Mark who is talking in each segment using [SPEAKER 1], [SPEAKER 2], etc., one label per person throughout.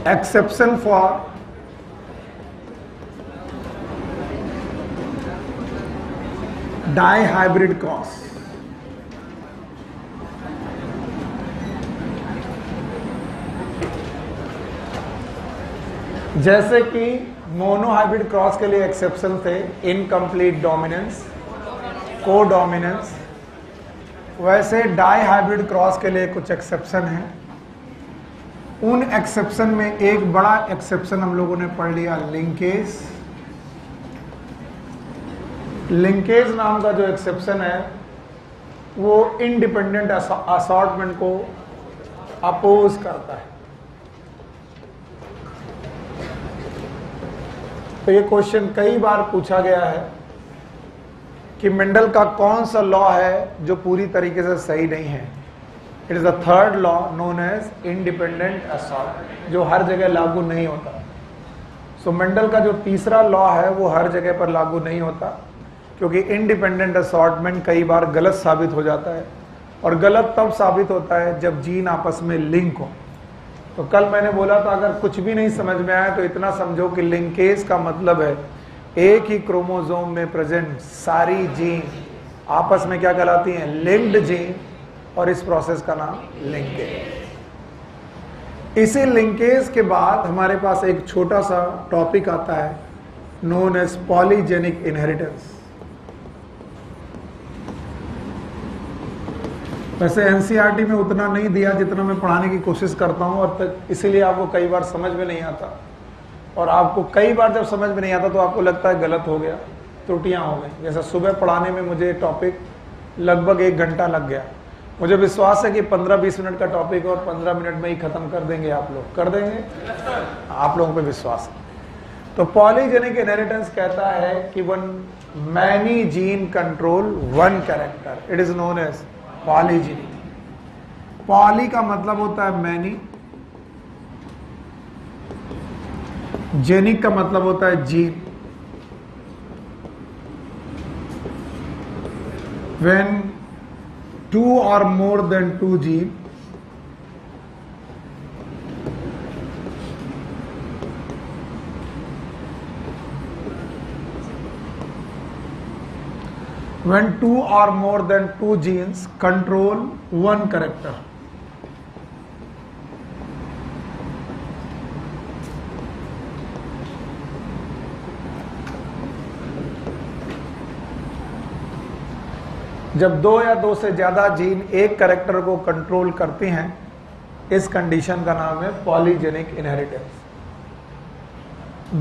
[SPEAKER 1] exception for dihybrid cross. जैसे कि monohybrid cross के लिए एक्सेप्शन थे इनकम्प्लीट डोमिनेंस, कोडोमिनेंस, वैसे डाईहाइब्रिड क्रॉस के लिए कुछ एक्सेप्शन है। उन एक्सेप्शन में एक बड़ा एक्सेप्शन हम लोगों ने पढ़ लिया लिंकेज। लिंकेज नाम का जो एक्सेप्शन है वो इंडिपेंडेंट असॉर्टमेंट को अपोज करता है। तो ये क्वेश्चन कई बार पूछा गया है कि मेंडल का कौन सा लॉ है जो पूरी तरीके से सही नहीं है। It is the third law known as independent assortment, जो हर जगह लागू नहीं होता। सो मेंडल का जो तीसरा लॉ है वो हर जगह पर लागू नहीं होता, क्योंकि इंडिपेंडेंट असॉर्टमेंट कई बार गलत साबित हो जाता है, और गलत तब साबित होता है जब जीन आपस में लिंक हो। तो कल मैंने बोला था अगर कुछ भी नहीं समझ में आया तो इतना समझो कि लिंकेज का मतलब है एक ही क्रोमोसोम में प्रेजेंट सारी जीन आपस में क्या कहलाती हैं, लिंक्ड जीन, और इस प्रोसेस का नाम लिंकेज। इसी लिंकेज के बाद हमारे पास एक छोटा सा टॉपिक आता है नोन एज पॉलीजेनिक इनहेरिटेंस। वैसे एनसीईआरटी में उतना नहीं दिया जितना मैं पढ़ाने की कोशिश करता हूं, और इसीलिए आपको कई बार समझ में नहीं आता, और आपको कई बार जब समझ में नहीं आता तो आपको लगता है गलत हो गया, त्रुटियां हो गई। जैसे सुबह पढ़ाने में मुझे टॉपिक लगभग 1 घंटा लग गया। मुझे विश्वास है कि 15-20 मिनट का टॉपिक और 15 मिनट में ही खत्म कर देंगे। आप लोग कर देंगे? आप लोगों पे विश्वास है। तो पॉलीजेनिक इनहेरिटेंस कहता है कि one many gene control one character, it is known as polygenic. Poly का मतलब होता है मैनी, जेनिक का मतलब होता है gene. When 2 or more than 2 gene when 2 or more than 2 genes control one character, जब 2 या 2 से ज्यादा जीन एक कैरेक्टर को कंट्रोल करते हैं, इस कंडीशन का नाम है पॉलीजेनिक इनहेरिटेंस।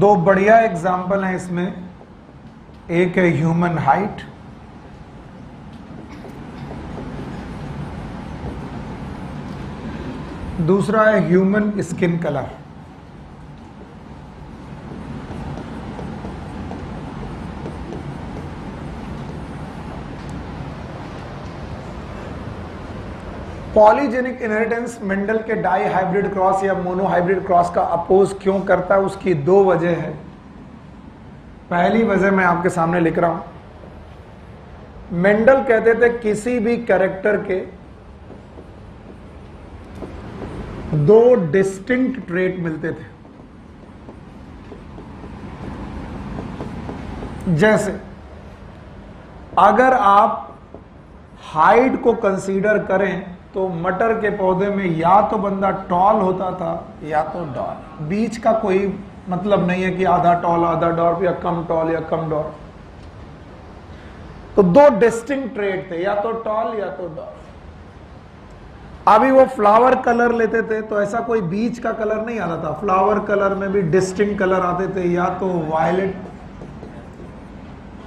[SPEAKER 1] 2 बढ़िया एग्जाम्पल हैं इसमें, एक है ह्यूमन हाइट, दूसरा है human skin colour. Polygenic inheritance Mendel के डाई हाइब्रिड क्रॉस या मोनोहाइब्रिड क्रॉस का अपोज क्यों करता है, उसकी 2 वजह है। पहली वजह मैं आपके सामने लिख रहा हूं। मेंडल कहते थे किसी भी कैरेक्टर के 2 डिस्टिंक्ट ट्रेट मिलते थे। जैसे अगर आप हाइट को कंसीडर करें तो मटर के पौधे में या तो बंदा टॉल होता था या तो डॉर्फ, बीच का कोई मतलब नहीं है कि आधा टॉल आधा डॉर्फ या कम टॉल या कम डॉर्फ। तो 2 डिस्टिंक्ट ट्रेट थे, या तो टॉल या तो डॉर्फ। अभी वो फ्लावर कलर लेते थे तो ऐसा कोई बीच का कलर नहीं आता था, फ्लावर कलर में भी डिस्टिंक्ट कलर आते थे, या तो वायलेट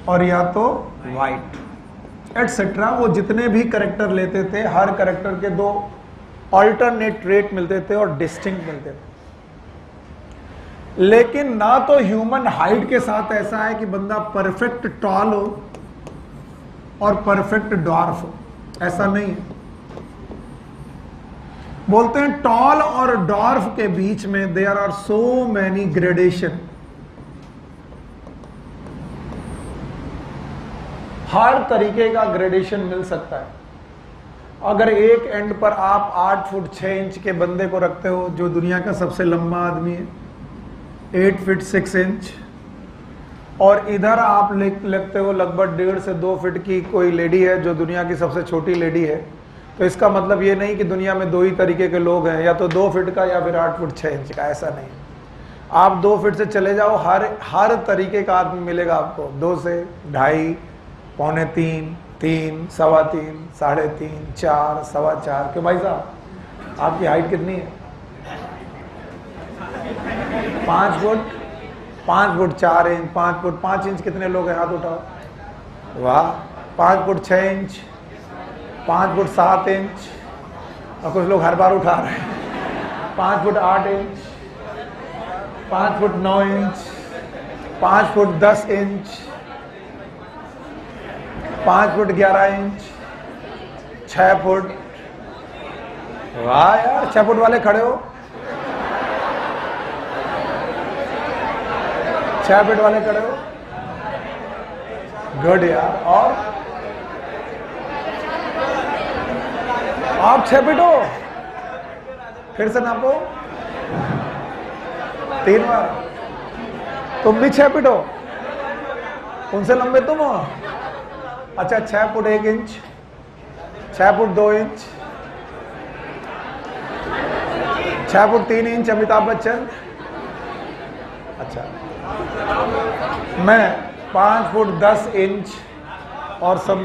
[SPEAKER 1] और या तो व्हाइट एटसेट्रा। वो जितने भी कैरेक्टर लेते थे, हर कैरेक्टर के 2 अल्टरनेट ट्रेट मिलते थे और डिस्टिंक्ट मिलते थे। लेकिन ना तो ह्यूमन हाइट के साथ ऐसा है कि बंदा परफेक्ट टॉल हो और परफेक्ट डॉर्फ हो, ऐसा नहीं है। बोलते हैं टॉल और डॉर्फ के बीच में there are so many gradation. हर तरीके का ग्रेडेशन मिल सकता है। अगर एक एंड पर आप 8 फुट 6 इंच के बंदे को रखते हो जो दुनिया का सबसे लंबा आदमी है, 8 फीट 6 इंच, और इधर आप लगते हो लगभग 1.5 से 2 फीट की कोई लेडी है जो दुनिया की सबसे छोटी लेडी है, तो इसका मतलब ये नहीं कि दुनिया में 2 ही तरीके के लोग हैं, या तो 2 फीट का या फिर 8 फुट 6 इंच का, ऐसा नहीं। आप 2 फीट से चले जाओ, हर तरीके का आदमी मिलेगा आपको, 2 से 2.5, पौने 3, 3, सवा 3, 3.5, 4, सवा 4। क्यों भाई साहब, आपकी हाइट कितनी है? 5 फुट 4 इंच, 5 फुट 5 इंच। कितने लोग हैं? हाथ उठाओ। वाह। 5 फुट 6 इंच, 5 फुट 7 इंच, और कुछ लोग हर बार उठा रहे हैं। 5 foot 8 inch, 5 foot 9 inch, 5 foot 10 inch, 5 foot 11 inch, 6 foot. वाह यार, 6 फुट वाले खड़े हो। 6 फीट वाले खड़े हो, गुड यार। और आप 6 फीट हो, फिर से नापो 3 बार। तुम भी 6 फीट हो, उनसे लंबे तुम हो। अच्छा, 6 foot 1 inch, 6 foot 2 inch, 6 foot 3 inch Amitabh Bachchan. अच्छा, मैं 5 फुट 10 इंच और सब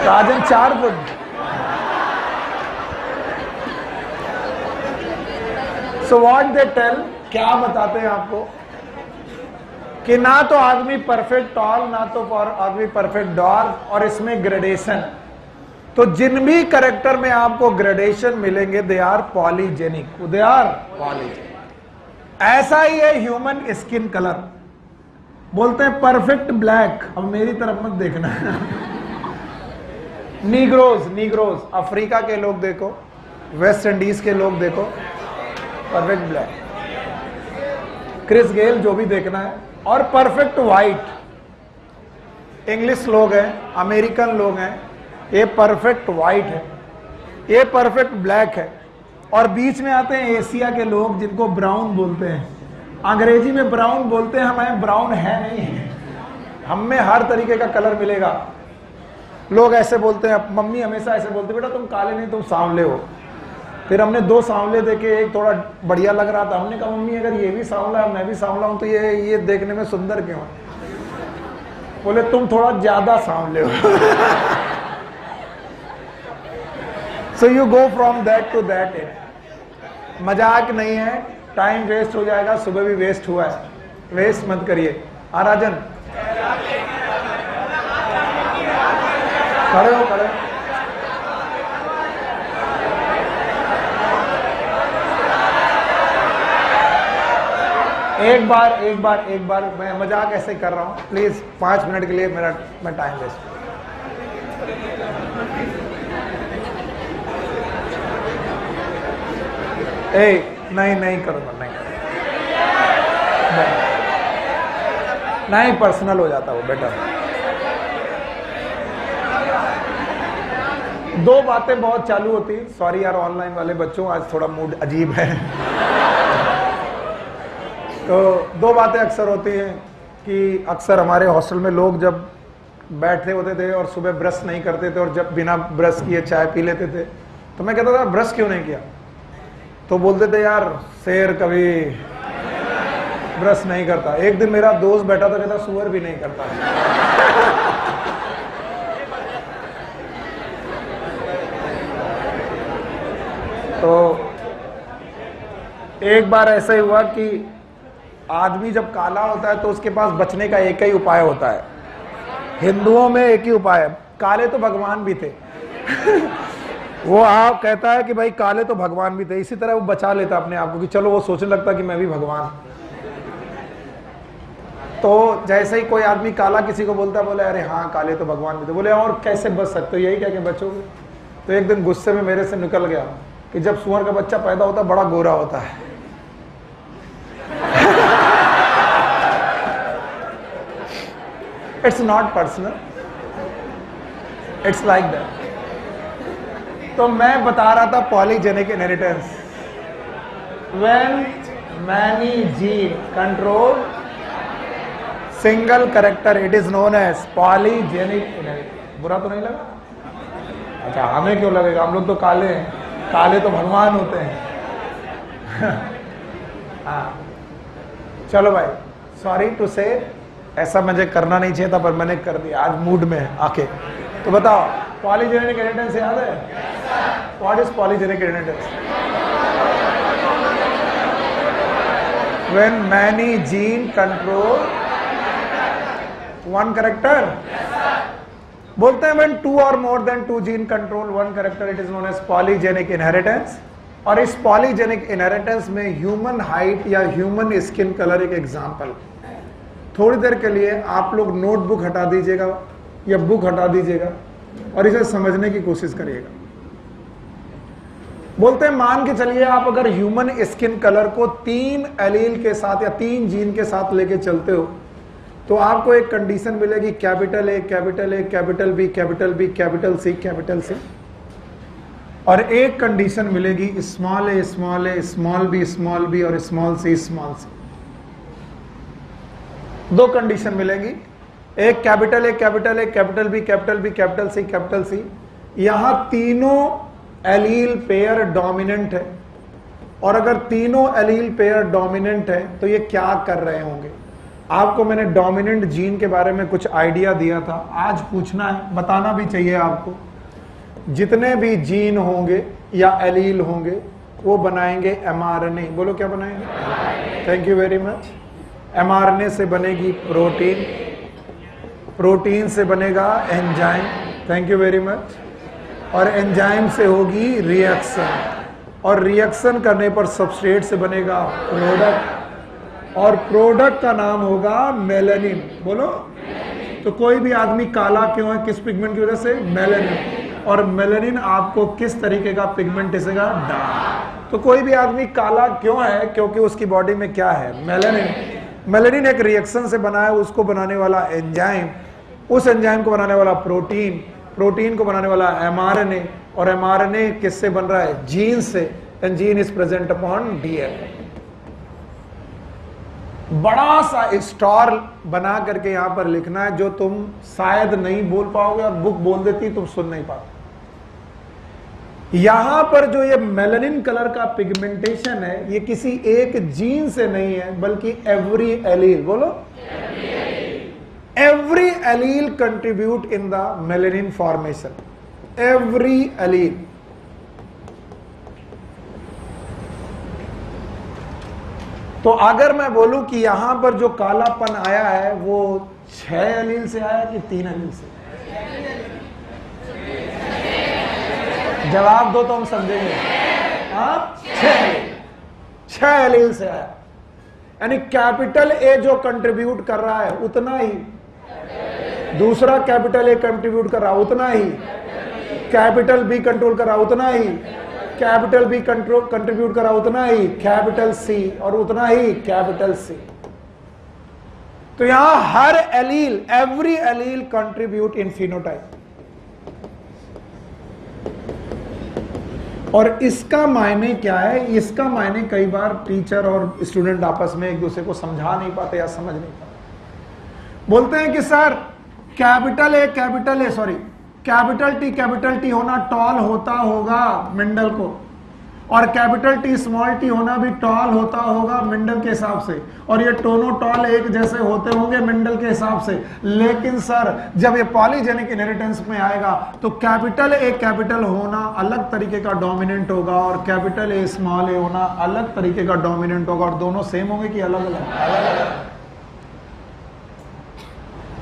[SPEAKER 1] Rajan 4 foot. So what they tell, क्या बताते हैं आपको कि ना तो आदमी परफेक्ट टॉल, ना तो आदमी परफेक्ट डॉर्फ, और इसमें ग्रेडेशन। तो जिन भी करेक्टर में आपको ग्रेडेशन मिलेंगे, they are polygenic, they are polygenic. ऐसा ही है ह्यूमन स्किन कलर, बोलते हैं परफेक्ट ब्लैक। अब मेरी तरफ मत देखना। नीग्रोज, अफ्रीका के लोग देखो, वेस्ट इंडीज के लोग देखो, परफेक्ट ब्लैक। क्रिस गेल, जो भी देखना है। और परफेक्ट व्हाइट, इंग्लिश लोग हैं, अमेरिकन लोग हैं, ये परफेक्ट व्हाइट है, ये परफेक्ट ब्लैक है। और बीच में आते हैं एशिया के लोग, जिनको ब्राउन बोलते हैं। अंग्रेजी में ब्राउन बोलते हैं, हमें ब्राउन है नहीं है, हम में हर तरीके का कलर मिलेगा। लोग ऐसे बोलते हैं, मम्मी हमेशा ऐसे बोलते, बेटा तुम काले नहीं, तुम सांवले हो। फिर हमने 2 सांवले देखे, एक थोड़ा बढ़िया लग रहा था, हमने कहा मम्मी अगर ये भी सांवला है, मैं भी सांवला हूं, तो ये देखने में सुंदर क्यों है? बोले तुम थोड़ा ज्यादा सांवले हो। So you go from that to that. मजाक नहीं है, टाइम वेस्ट हो जाएगा, सुबह भी वेस्ट हुआ है, वेस्ट मत करिए। राजन खड़े हो, खड़े। एक बार मैं मजाक ऐसे कर रहा हूं, प्लीज 5 मिनट के लिए मैं टाइम वेस्ट। नहीं करूंगा, नहीं पर्सनल हो जाता वो, बेटर। 2 बातें बहुत चालू होती, सॉरी यार ऑनलाइन वाले बच्चों, आज थोड़ा मूड अजीब है। तो 2 बातें अक्सर होती हैं कि अक्सर हमारे हॉस्टल में लोग जब बैठते होते थे और सुबह ब्रश नहीं करते थे, और जब बिना ब्रश किए चाय पी लेते थे, तो मैं कहता था ब्रश क्यों नहीं किया? तो बोलते थे यार शेर कभी ब्रश नहीं करता। एक दिन मेरा दोस्त बैठा था, कहता सुअर भी नहीं करता। तो एक बार ऐसा ही हुआ कि आदमी जब काला होता है तो उसके पास बचने का एक ही उपाय होता है। हिंदुओं में एक ही उपाय है, काले तो भगवान भी थे। वो आप कहता है कि भाई काले तो भगवान भी थे, इसी तरह वो बचा लेता अपने आप को कि चलो, वो सोचने लगता कि मैं भी भगवान। तो जैसे ही कोई आदमी काला किसी को बोलता, बोले अरे हाँ काले तो भगवान भी थे। बोले और कैसे बच सकते हो? यही क्या कि बचोगे। तो एक दिन गुस्से में मेरे से निकल गया कि जब सुअर का बच्चा पैदा होता है बड़ा गोरा होता है। It's not personal. It's like that. तो मैं बता रहा था polygenic inheritance, when many gene control single character, it is known as polygenic inheritance. बुरा तो नहीं लगा? अच्छा, हमें क्यों लगेगा, हम लोग तो काले हैं, काले तो भगवान होते हैं। हाँ चलो भाई, सॉरी टू से, ऐसा मुझे करना नहीं चाहिए था पर मैंने कर दिया, आज मूड में है आके। तो बताओ पॉलीजेनिक इनहेरिटेंस याद है? What is polygenic inheritance? When many gene control one character, बोलते हैं व्हेन टू और more than two gene control one character, it is known as polygenic inheritance. और इस पॉलीजेनिक इनहेरिटेंस में ह्यूमन हाइट या human skin colour एक example. थोड़ी देर के लिए आप लोग नोटबुक हटा दीजिएगा या बुक हटा दीजिएगा और इसे समझने की कोशिश करिएगा। बोलते हैं मान के चलिए आप अगर ह्यूमन स्किन कलर को 3 एलील के साथ या 3 जीन के साथ लेके चलते हो तो आपको एक कंडीशन मिलेगी, capital A, capital A, capital B, capital B, capital C, capital C. और एक कंडीशन मिलेगी स्मॉल ए, स्मॉल ए, स्मॉल बी और स्मॉल सी, स्मॉल सी। 2 कंडीशन मिलेंगी, एक capital A, capital A, capital B, capital B, capital C, capital C. यहां तीनों allele pair dominant है, और अगर तीनों एलील पेयर डोमिनेंट है तो ये क्या कर रहे होंगे? आपको मैंने डोमिनेंट जीन के बारे में कुछ आइडिया दिया था, आज पूछना है, बताना भी चाहिए आपको। जितने भी जीन होंगे या एलील होंगे वो बनाएंगे एमआरएनए। बोलो क्या बनाएंगे? Thank you very much. MRNA से बनेगी प्रोटीन, प्रोटीन से बनेगा enzyme, thank you very much, और एंजाइम से होगी रिएक्शन, और रिएक्शन करने पर सबस्ट्रेट से बनेगा प्रोडक्ट, और प्रोडक्ट का नाम होगा मेलानिन। बोलो, तो कोई भी आदमी काला क्यों है, किस पिगमेंट की वजह से? मेलानिन। और मेलानिन आपको किस तरीके का पिगमेंट देगा? डार्क। तो कोई भी आदमी काला क्यों है? क्योंकि उसकी बॉडी में क्या है? मेलानिन। मेलानिन एक रिएक्शन से बना है, उसको बनाने वाला एंजाइम, उस एंजाइम को बनाने वाला प्रोटीन, प्रोटीन को बनाने वाला एमआरएनए, और एमआरएनए किससे बन रहा है? जीन से, and gene is present upon DNA. बड़ा सा स्टार बना करके यहां पर लिखना है, जो तुम शायद नहीं बोल पाओगे, और बुक बोल देती तुम सुन नहीं पाओगे। यहां पर जो ये मेलानिन कलर का पिगमेंटेशन है, ये किसी एक जीन से नहीं है, बल्कि एवरी एलील, बोलो every allele contribute in the melanin formation, every allele. तो अगर मैं बोलूं कि यहां पर जो कालापन आया है वो 6 एलील से आया कि 3 एलील से? जवाब दो तो हम समझेंगे। हाँ, 6 एलील से आया। यानी कैपिटल ए जो कंट्रीब्यूट कर रहा है उतना ही, दूसरा कैपिटल ए कंट्रीब्यूट कर रहा है उतना ही, कैपिटल बी कंट्रोल कर रहा है उतना ही, कैपिटल बी कंट्रीब्यूट करा उतना ही, कैपिटल सी, और उतना ही कैपिटल सी। तो यहां हर allele, every allele contribute in phenotype. और इसका मायने क्या है? इसका मायने कई बार टीचर और स्टूडेंट आपस में एक दूसरे को समझा नहीं पाते या समझ नहीं पाते। बोलते हैं कि sir capital A capital T होना टॉल होता होगा मेंडल को, और कैपिटल टी स्मॉल टी होना भी टॉल होता होगा मेंडल के हिसाब से, और ये दोनों टॉल एक जैसे होते होंगे मेंडल के हिसाब से। लेकिन सर जब ये पॉलीजेनिक इनहेरिटेंस में आएगा तो कैपिटल ए कैपिटल होना अलग तरीके का डोमिनेंट होगा, और कैपिटल ए स्मॉल ए होना अलग तरीके का डोमिनेंट होगा, और दोनों सेम होंगे कि अलग अलग?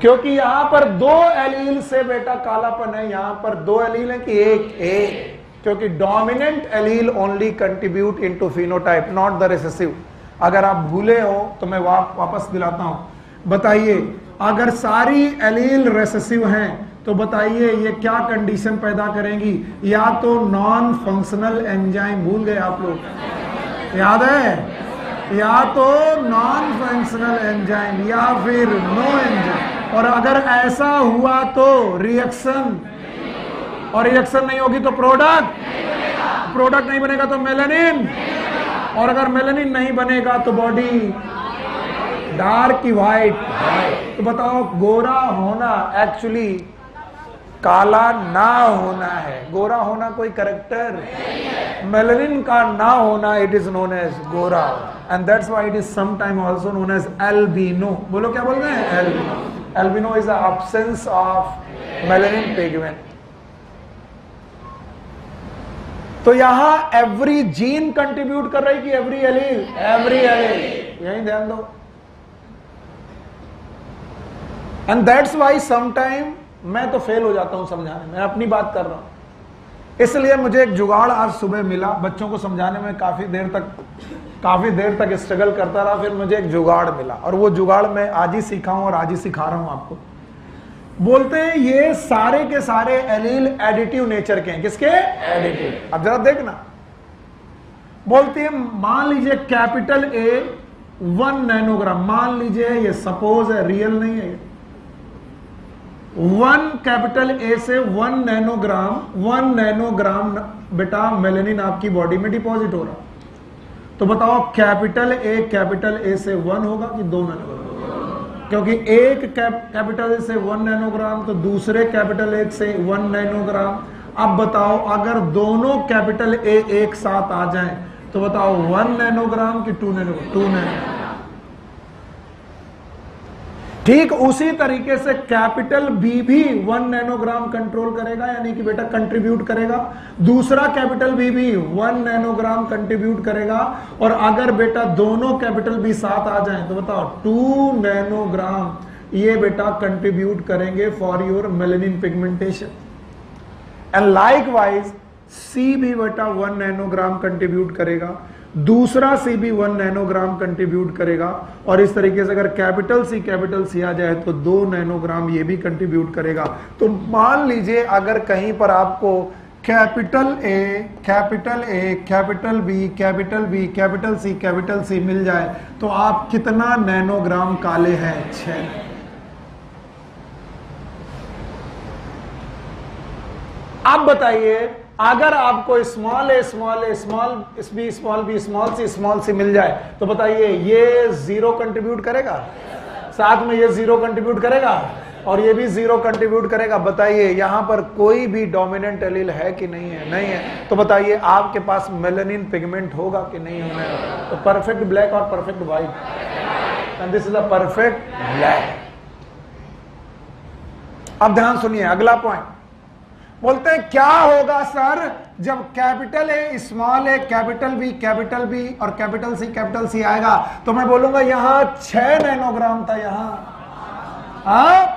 [SPEAKER 1] क्योंकि यहां पर 2 एलील से बेटा कालापन है, यहां पर 2 एलील है कि एक, क्योंकि dominant allele only contribute into phenotype, not the recessive. अगर आप भूले हो तो मैं वापस दिलाता हूं। बताइए, अगर सारी एलील रिसेसिव हैं तो बताइए ये क्या कंडीशन पैदा करेंगी? या तो नॉन फंक्शनल एंजाइम, भूल गए आप लोग, याद है? या तो नॉन फंक्शनल एंजाइम या फिर नो एंजाइम। और अगर ऐसा हुआ तो रिएक्शन और रिएक्शन नहीं होगी तो प्रोडक्ट नहीं बनेगा तो मेलानिन, और अगर मेलानिन नहीं बनेगा तो बॉडी डार्क की व्हाइट। तो बताओ गोरा होना एक्चुअली काला ना होना है। गोरा होना कोई कैरेक्टर, मेलानिन का ना होना इट इज नोन एज गोरा, and that's why it is sometime also known as albino. बोलो क्या बोल रहे हैं? Albino. Albino is the absence of melanin pigment. तो यहां एवरी जीन कंट्रीब्यूट कर रही कि एवरी एलील? एवरी एलील, यही ध्यान दो। एंड दैट्स व्हाई समटाइम मैं तो फेल हो जाता हूं समझाने में, अपनी बात कर रहा हूं। इसलिए मुझे एक जुगाड़ आज सुबह मिला, बच्चों को समझाने में काफी देर तक स्ट्रगल करता रहा, फिर मुझे एक जुगाड़ मिला, और वो जुगाड़ मैं आज ही सीखा हूं और आज ही सिखा रहा हूं आपको। बोलते हैं ये सारे के सारे एलील एडिटिव नेचर के हैं। किसके? एडिटिव। अब जरा देखना, बोलती है मान लीजिए कैपिटल ए 1 नैनोग्राम, मान लीजिए ये सपोज है, रियल नहीं है, 1 कैपिटल ए से 1 नैनोग्राम बेटा मेलानिन आपकी बॉडी में डिपॉजिट हो रहा। तो बताओ कैपिटल ए से 1 होगा कि 2 नैनोग्राम? क्योंकि एक कैपिटल ए से 1 नैनोग्राम तो दूसरे कैपिटल ए से 1 नैनोग्राम। अब बताओ अगर दोनों कैपिटल ए एक साथ आ जाएं तो बताओ 1 नैनोग्राम कि 2 नैनोग्राम? 2 नैनोग्राम। ठीक उसी तरीके से कैपिटल बी भी 1 नैनोग्राम कंट्रोल करेगा, यानी कि बेटा कंट्रीब्यूट करेगा। दूसरा कैपिटल बी भी 1 नैनोग्राम कंट्रीब्यूट करेगा, और अगर बेटा दोनों कैपिटल बी साथ आ जाएं तो बताओ 2 नैनोग्राम ये बेटा कंट्रीब्यूट करेंगे for your melanin pigmentation. And likewise C भी बेटा 1 नैनोग्राम कंट्रीब्यूट करेगा, दूसरा सी भी 1 नैनोग्राम कंट्रीब्यूट करेगा, और इस तरीके से अगर कैपिटल सी आ जाए तो 2 नैनोग्राम ये भी कंट्रीब्यूट करेगा। तो मान लीजिए अगर कहीं पर आपको capital A, capital B, capital C मिल जाए तो आप कितना नैनोग्राम काले हैं? 6। अब बताइए अगर आपको स्मॉल ए, स्मॉल बी, स्मॉल सी मिल जाए तो बताइए ये 0 कंट्रीब्यूट करेगा, साथ में ये 0 कंट्रीब्यूट करेगा, और ये भी 0 कंट्रीब्यूट करेगा। बताइए यहां पर कोई भी डोमिनेंट एलील है कि नहीं है? नहीं है। तो बताइए आपके पास मेलानिन पिगमेंट होगा कि नहीं होना है? तो परफेक्ट ब्लैक और perfect white, and this is a perfect black. अब ध्यान सुनिए अगला पॉइंट। बोलते हैं क्या होगा सर जब कैपिटल ए, कैपिटल बी और कैपिटल सी आएगा? तो मैं बोलूंगा यहां 6 नैनोग्राम था, यहां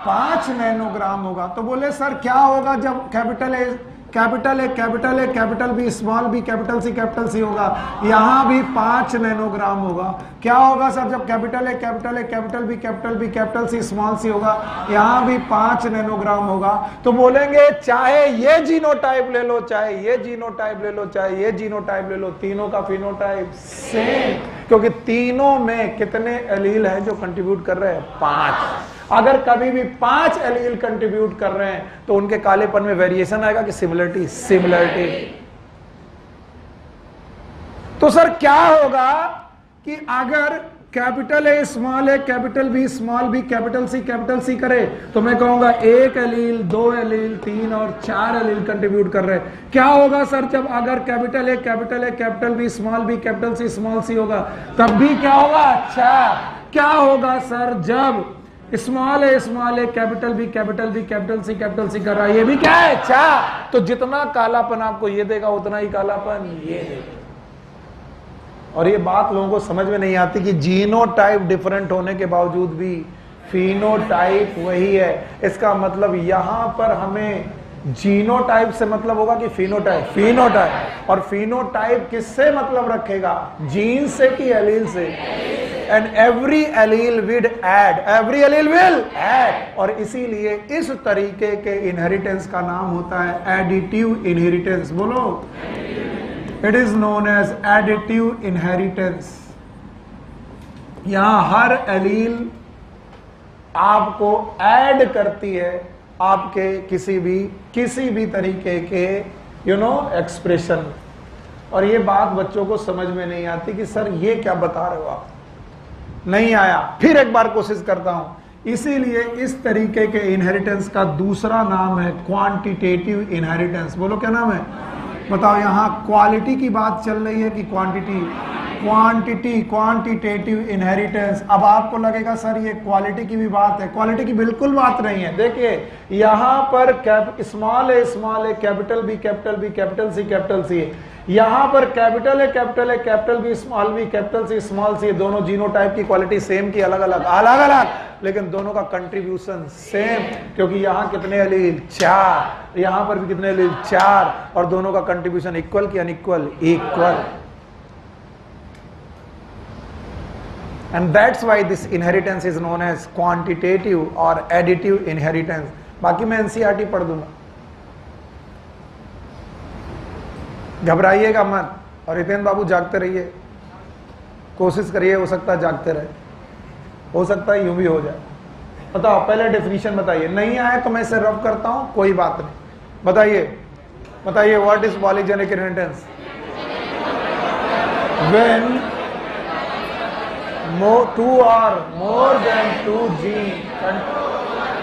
[SPEAKER 1] 5 नैनोग्राम होगा। तो बोले सर क्या होगा जब capital A, capital B, small B, capital C होगा? यहां भी 5 नैनोग्राम होगा। क्या होगा सर जब capital A, capital B, capital C, small C होगा? यहां भी 5 नैनोग्राम होगा। तो बोलेंगे चाहे ये जीनोटाइप ले लो, चाहे ये जीनोटाइप ले लो, चाहे ये जीनोटाइप ले लो, तीनों का फिनोटाइप सेम, क्योंकि तीनों में कितने एलील हैं जो कंट्रीब्यूट कर रहे हैं? 5। अगर कभी भी 5 एलील कंट्रीब्यूट कर रहे हैं तो उनके कालेपन में वेरिएशन आएगा कि सिमिलरिटी। तो सर क्या होगा कि अगर capital A, capital B, capital C करे तो मैं कहूंगा 1 एलील, 2 एलील, 3 और 4 एलील कंट्रीब्यूट कर रहे हैं। क्या होगा सर जब अगर capital A, capital B, capital C, small C होगा? तब भी क्या होगा? 4। क्या होगा सर जब स्मॉल ए, कैपिटल बी, कैपिटल सी कर रहा है? ये भी क्या है? 4। तो जितना कालापन आपको ये देगा उतना ही कालापन ये देगा। और ये बात लोगों को समझ में नहीं आती कि जीनोटाइप डिफरेंट होने के बावजूद भी फिनोटाइप वही है। इसका मतलब यहां पर हमें जीनोटाइप से मतलब होगा कि फिनोटाइप। और फिनोटाइप किससे मतलब रखेगा? जीन से कि एलील से? And every allele will add. और इसीलिए इस तरीके के इनहेरिटेंस का नाम होता है एडिटिव इनहेरिटेंस। बोलो, it is known as additive inheritance. यहां हर एलील आपको ऐड करती है आपके किसी भी तरीके के एक्सप्रेशन। और ये बात बच्चों को समझ में नहीं आती कि सर ये क्या बता रहे हो आप, नहीं आया, फिर एक बार कोशिश करता हूं। इसीलिए इस तरीके के इनहेरिटेंस का दूसरा नाम है क्वांटिटेटिव इनहेरिटेंस। बोलो क्या नाम है, बताओ। यहां क्वालिटी की बात चल रही है कि क्वांटिटी? Quantitative inheritance. अब आपको लगेगा सर ये क्वालिटी की भी बात है, क्वालिटी की बिल्कुल बात नहीं है। देखिए यहां पर स्मॉल ए कैपिटल बी कैपिटल सी, यहां पर capital A capital B capital C small C, दोनों जीनोटाइप की क्वालिटी सेम की अलग अलग, लेकिन दोनों का कंट्रीब्यूशन सेम, क्योंकि यहां कितने एलील? 4, यहां पर भी कितने एलील? 4, और दोनों का कंट्रीब्यूशन इक्वल की unequal? Equal. And that's why this inheritance is known as quantitative or additive inheritance. बाकी मैं NCERT पढ़ दूंगा, घबराइएगा मत। और हितेंद्र बाबू जागते रहिए, कोशिश करिए, हो सकता है जागते रहे, हो सकता है यूं भी हो जाए। बताओ पहले डेफिनेशन बताइए, नहीं आए तो मैं इसे रब करता हूं, कोई बात नहीं। बताइए what is polygenic inheritance? When two or more than two gene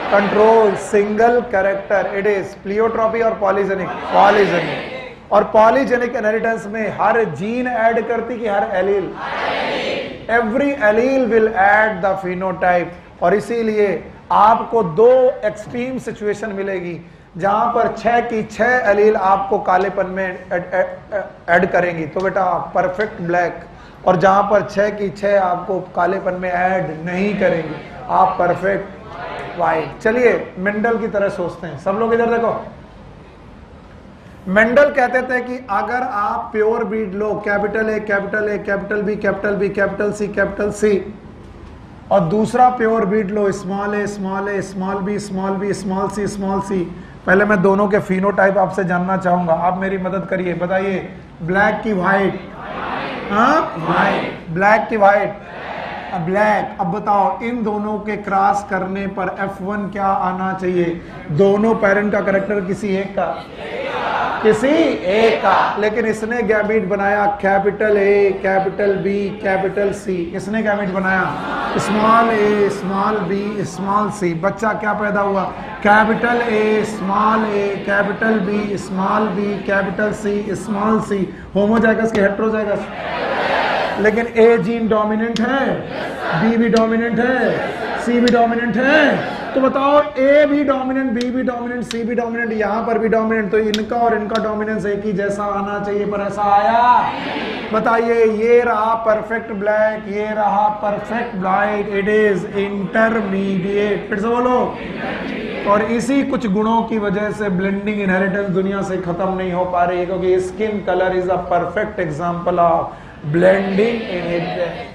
[SPEAKER 1] control single character, it is pleiotropy or polygenic? Polygenic। और पॉलीजेनिक इनहेरिटेंस में हर जीन ऐड करती कि हर allele? Every allele will add the phenotype. और इसीलिए आपको 2 extreme situation मिलेगी जहां पर 6 की 6 एलील आपको कालेपन में ऐड करेंगी, तो बेटा परफेक्ट ब्लैक। और जहां पर 6 की 6 आपको कालेपन में ऐड नहीं करेंगी, आप परफेक्ट वाइट। चलिए मेंडल की तरह सोचते हैं, सब लोग इधर देखो। मेंडल कहते थे कि अगर आप प्योर ब्रीड लो, capital A capital B capital C, और दूसरा प्योर ब्रीड लो स्मॉल ए स्मॉल बी स्मॉल सी। पहले मैं दोनों के फिनोटाइप आपसे जानना चाहूंगा, आप मेरी मदद करिए। बताइए ब्लैक की व्हाइट, ब्लैक की व्हाइट, ब्लैक। अब बताओ इन दोनों के क्रॉस करने पर F1 क्या आना चाहिए? दोनों पेरेंट का कैरेक्टर किसी एक का, लेकिन इसने गैमीट बनाया capital A capital B capital C. इसने गैमीट बनाया स्मॉल ए स्मॉल बी स्मॉल सी। बच्चा क्या पैदा हुआ? Capital A capital B small B capital C small c. Homozygous के हेटेरोजाइगस? लेकिन ए जीन डोमिनेंट है, बी भी डोमिनेंट है, सी भी डोमिनेंट है। तो बताओ ए भी डोमिनेंट, बी भी डोमिनेंट, सी भी डोमिनेंट, यहां पर भी डोमिनेंट, तो इनका और इनका डोमिनेंस एक ही जैसा आना चाहिए, पर ऐसा आया? बताइए ये रहा परफेक्ट ब्लैक, ये रहा perfect white, it is intermediate. फिर से बोलो। और इसी कुछ गुणों की वजह से ब्लेंडिंग इनहेरिटेंस दुनिया से खत्म नहीं हो पा रही है, क्योंकि skin colour is a perfect example of blending inheritance.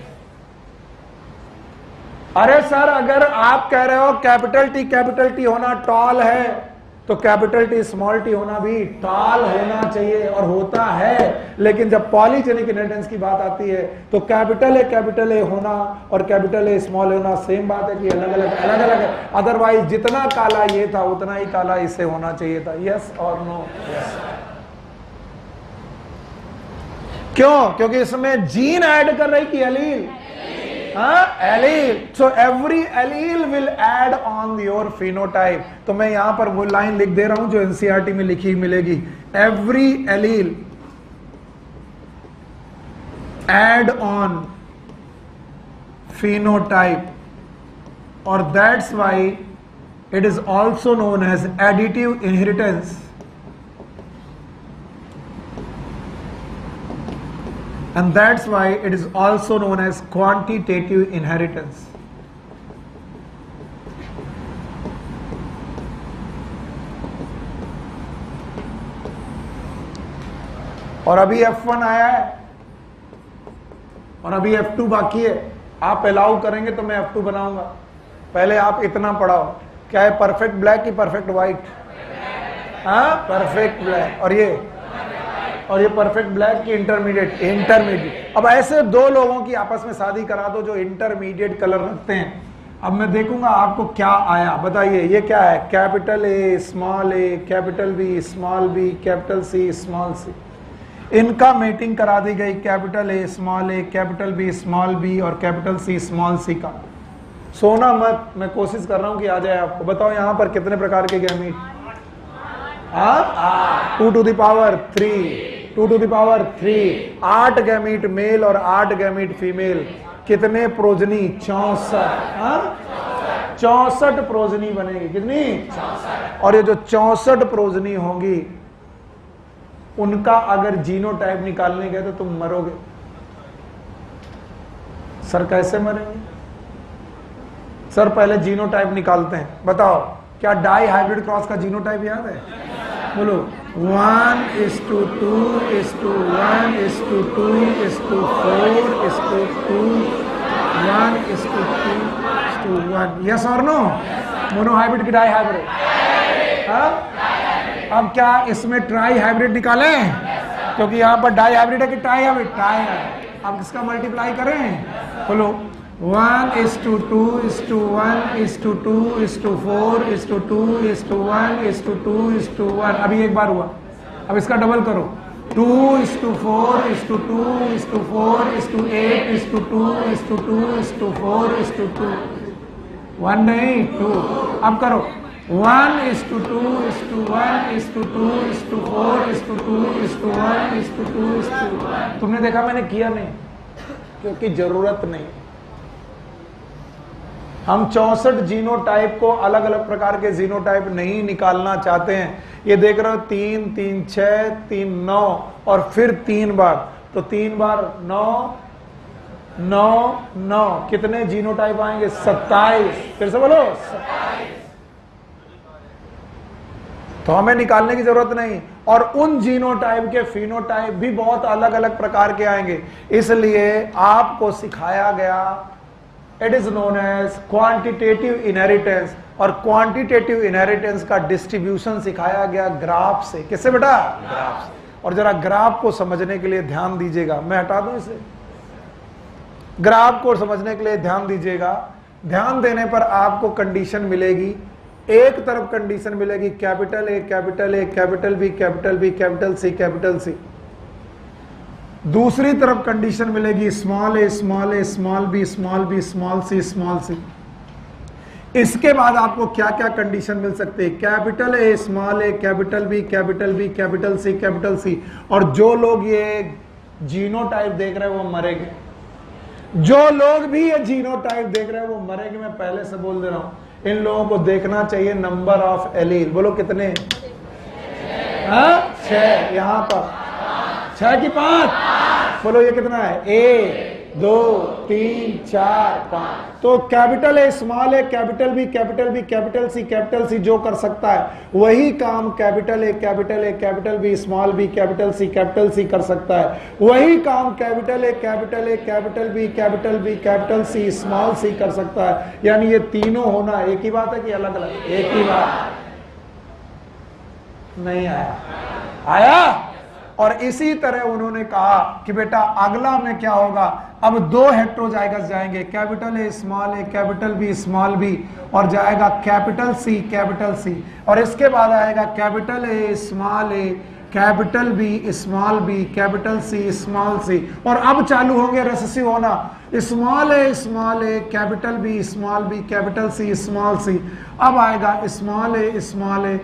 [SPEAKER 1] अरे सर अगर आप कह रहे हो कैपिटल टी होना टॉल है, तो कैपिटल टी स्मॉल टी होना भी टॉल होना चाहिए, और होता है। लेकिन जब पॉलीजेनिक इनहेरिटेंस की बात आती है तो कैपिटल ए होना और कैपिटल ए स्मॉल होना सेम बात है कि अलग अलग है। अदरवाइज जितना काला ये था उतना ही काला इसे होना चाहिए था। यस और नो? क्यों? क्योंकि इसमें जीन ऐड कर रही कि allele? Allele. So every allele will add on your phenotype. तो मैं यहां पर वो लाइन लिख दे रहा हूं जो एनसीईआरटी में लिखी मिलेगी। Every allele add on phenotype, और that's why it is also known as additive inheritance. And that's why it is also known as quantitative inheritance. और अभी F1 आया है और अभी F2 बाकी है। आप अलाउ करेंगे तो मैं F2 बनाऊंगा। पहले आप इतना पढ़ाओ, क्या है परफेक्ट ब्लैक की परफेक्ट व्हाइट? Perfect black. और ये परफेक्ट ब्लैक की इंटरमीडिएट। अब ऐसे 2 लोगों की आपस में शादी करा दो जो इंटरमीडिएट कलर रखते हैं। अब मैं देखूंगा आपको क्या आया, बताइए ये क्या है, capital A small A, capital B small B, capital C small C. इनका मीटिंग करा दी गई, capital A, capital B small B और कैपिटल सी स्मॉल सी का। सोना मत, मैं कोशिश कर रहा हूं कि आ जाए आपको। बताओ यहां पर कितने प्रकार के gamete? 2 to the power 3, 2 to the power 3, 8 gamete mail और 8 गैमीट फीमेल। कितने प्रोजनी? 64। 64 प्रोजनी बनेगी। कितनी? 64। और ये जो 64 प्रोजनी होंगी उनका अगर जीनोटाइप निकालने गए तो तुम मरोगे। सर कैसे मरेंगे? सर पहले जीनोटाइप निकालते हैं। बताओ क्या डाई हाइब्रिड क्रॉस का जीनोटाइप याद है? बोलो 1:2:1:2:2:4:2, 1:2:1. यस और नो? मोनो हाइब्रिड की डाई हाइब्रिड? अब क्या इसमें ट्राई हाइब्रिड निकालें? क्योंकि यहां पर डाई हाइब्रिड है कि ट्राई हाइब्रिड? ट्राई है। अब किसका मल्टीप्लाई करें? बोलो 1:2:2:4:2:1:2:1. अभी एक बार हुआ, अब इसका डबल करो 2:4:2:4:8:2:2:4:2. 1 नहीं 2। अब करो 1:2:2:4:2:1:2:2. तुमने देखा मैंने किया नहीं क्योंकि जरूरत नहीं। हम 64 जीनोटाइप को अलग अलग प्रकार के जीनोटाइप नहीं निकालना चाहते हैं। ये देख रहे हो 3 3 6 3 9 और फिर 3 बार, तो 3 बार 9 9 9, कितने जीनोटाइप आएंगे? 27। फिर से बोलो 27। तो हमें निकालने की जरूरत नहीं। और उन जीनोटाइप के फिनोटाइप भी बहुत अलग अलग प्रकार के आएंगे। इसलिए आपको सिखाया गया, it is known as quantitative inheritance. और क्वांटिटेटिव इनहेरिटेंस का डिस्ट्रीब्यूशन सिखाया गया ग्राफ से। किससे बेटा? ग्राफ से। और जरा ग्राफ को समझने के लिए ध्यान दीजिएगा, मैं हटा दूं इसे। ग्राफ को समझने के लिए ध्यान दीजिएगा। ध्यान देने पर आपको कंडीशन मिलेगी। एक तरफ कंडीशन मिलेगी capital A, capital A, capital B, capital B, capital C, capital C. दूसरी तरफ कंडीशन मिलेगी स्मॉल ए, स्मॉल ए, small B, small B, small सी, स्मॉल सी। इसके बाद आपको क्या क्या कंडीशन मिल सकती है? Capital A, small A, capital B, capital B, capital C, capital C. और जो लोग ये जीनोटाइप देख रहे हैं वो मरेंगे। जो लोग भी ये जीनोटाइप देख रहे हैं वो मरेंगे। मैं पहले से बोल दे रहा हूं, इन लोगों को देखना चाहिए नंबर ऑफ एलील। बोलो कितने? 6। यहां पर 6 की 5। बोलो ये कितना है? 1 2 3 4 5। तो capital A, small A, capital B, capital B, capital C, capital C जो कर सकता है वही काम capital A, capital A, capital B, small B, capital C कर सकता है। वही काम capital A, capital A, capital B, capital B, capital C, small C कर सकता है। यानी ये तीनों होना एक ही बात है कि अलग अलग? एक ही बात। नहीं आया? आया? और इसी तरह उन्होंने कहा कि बेटा अगला में क्या होगा? अब 2 हेट्रोजाइगस जाएंगे, capital A, small A, capital B, small B, और जाएगा कैपिटल सी, कैपिटल सी। और इसके बाद आएगा capital A, small A, capital B, small B, capital C, small C. और अब चालू होंगे रेसेसिव होना, स्मॉल ए, capital B, small B, capital C, small C. अब आएगा स्मॉल ए, small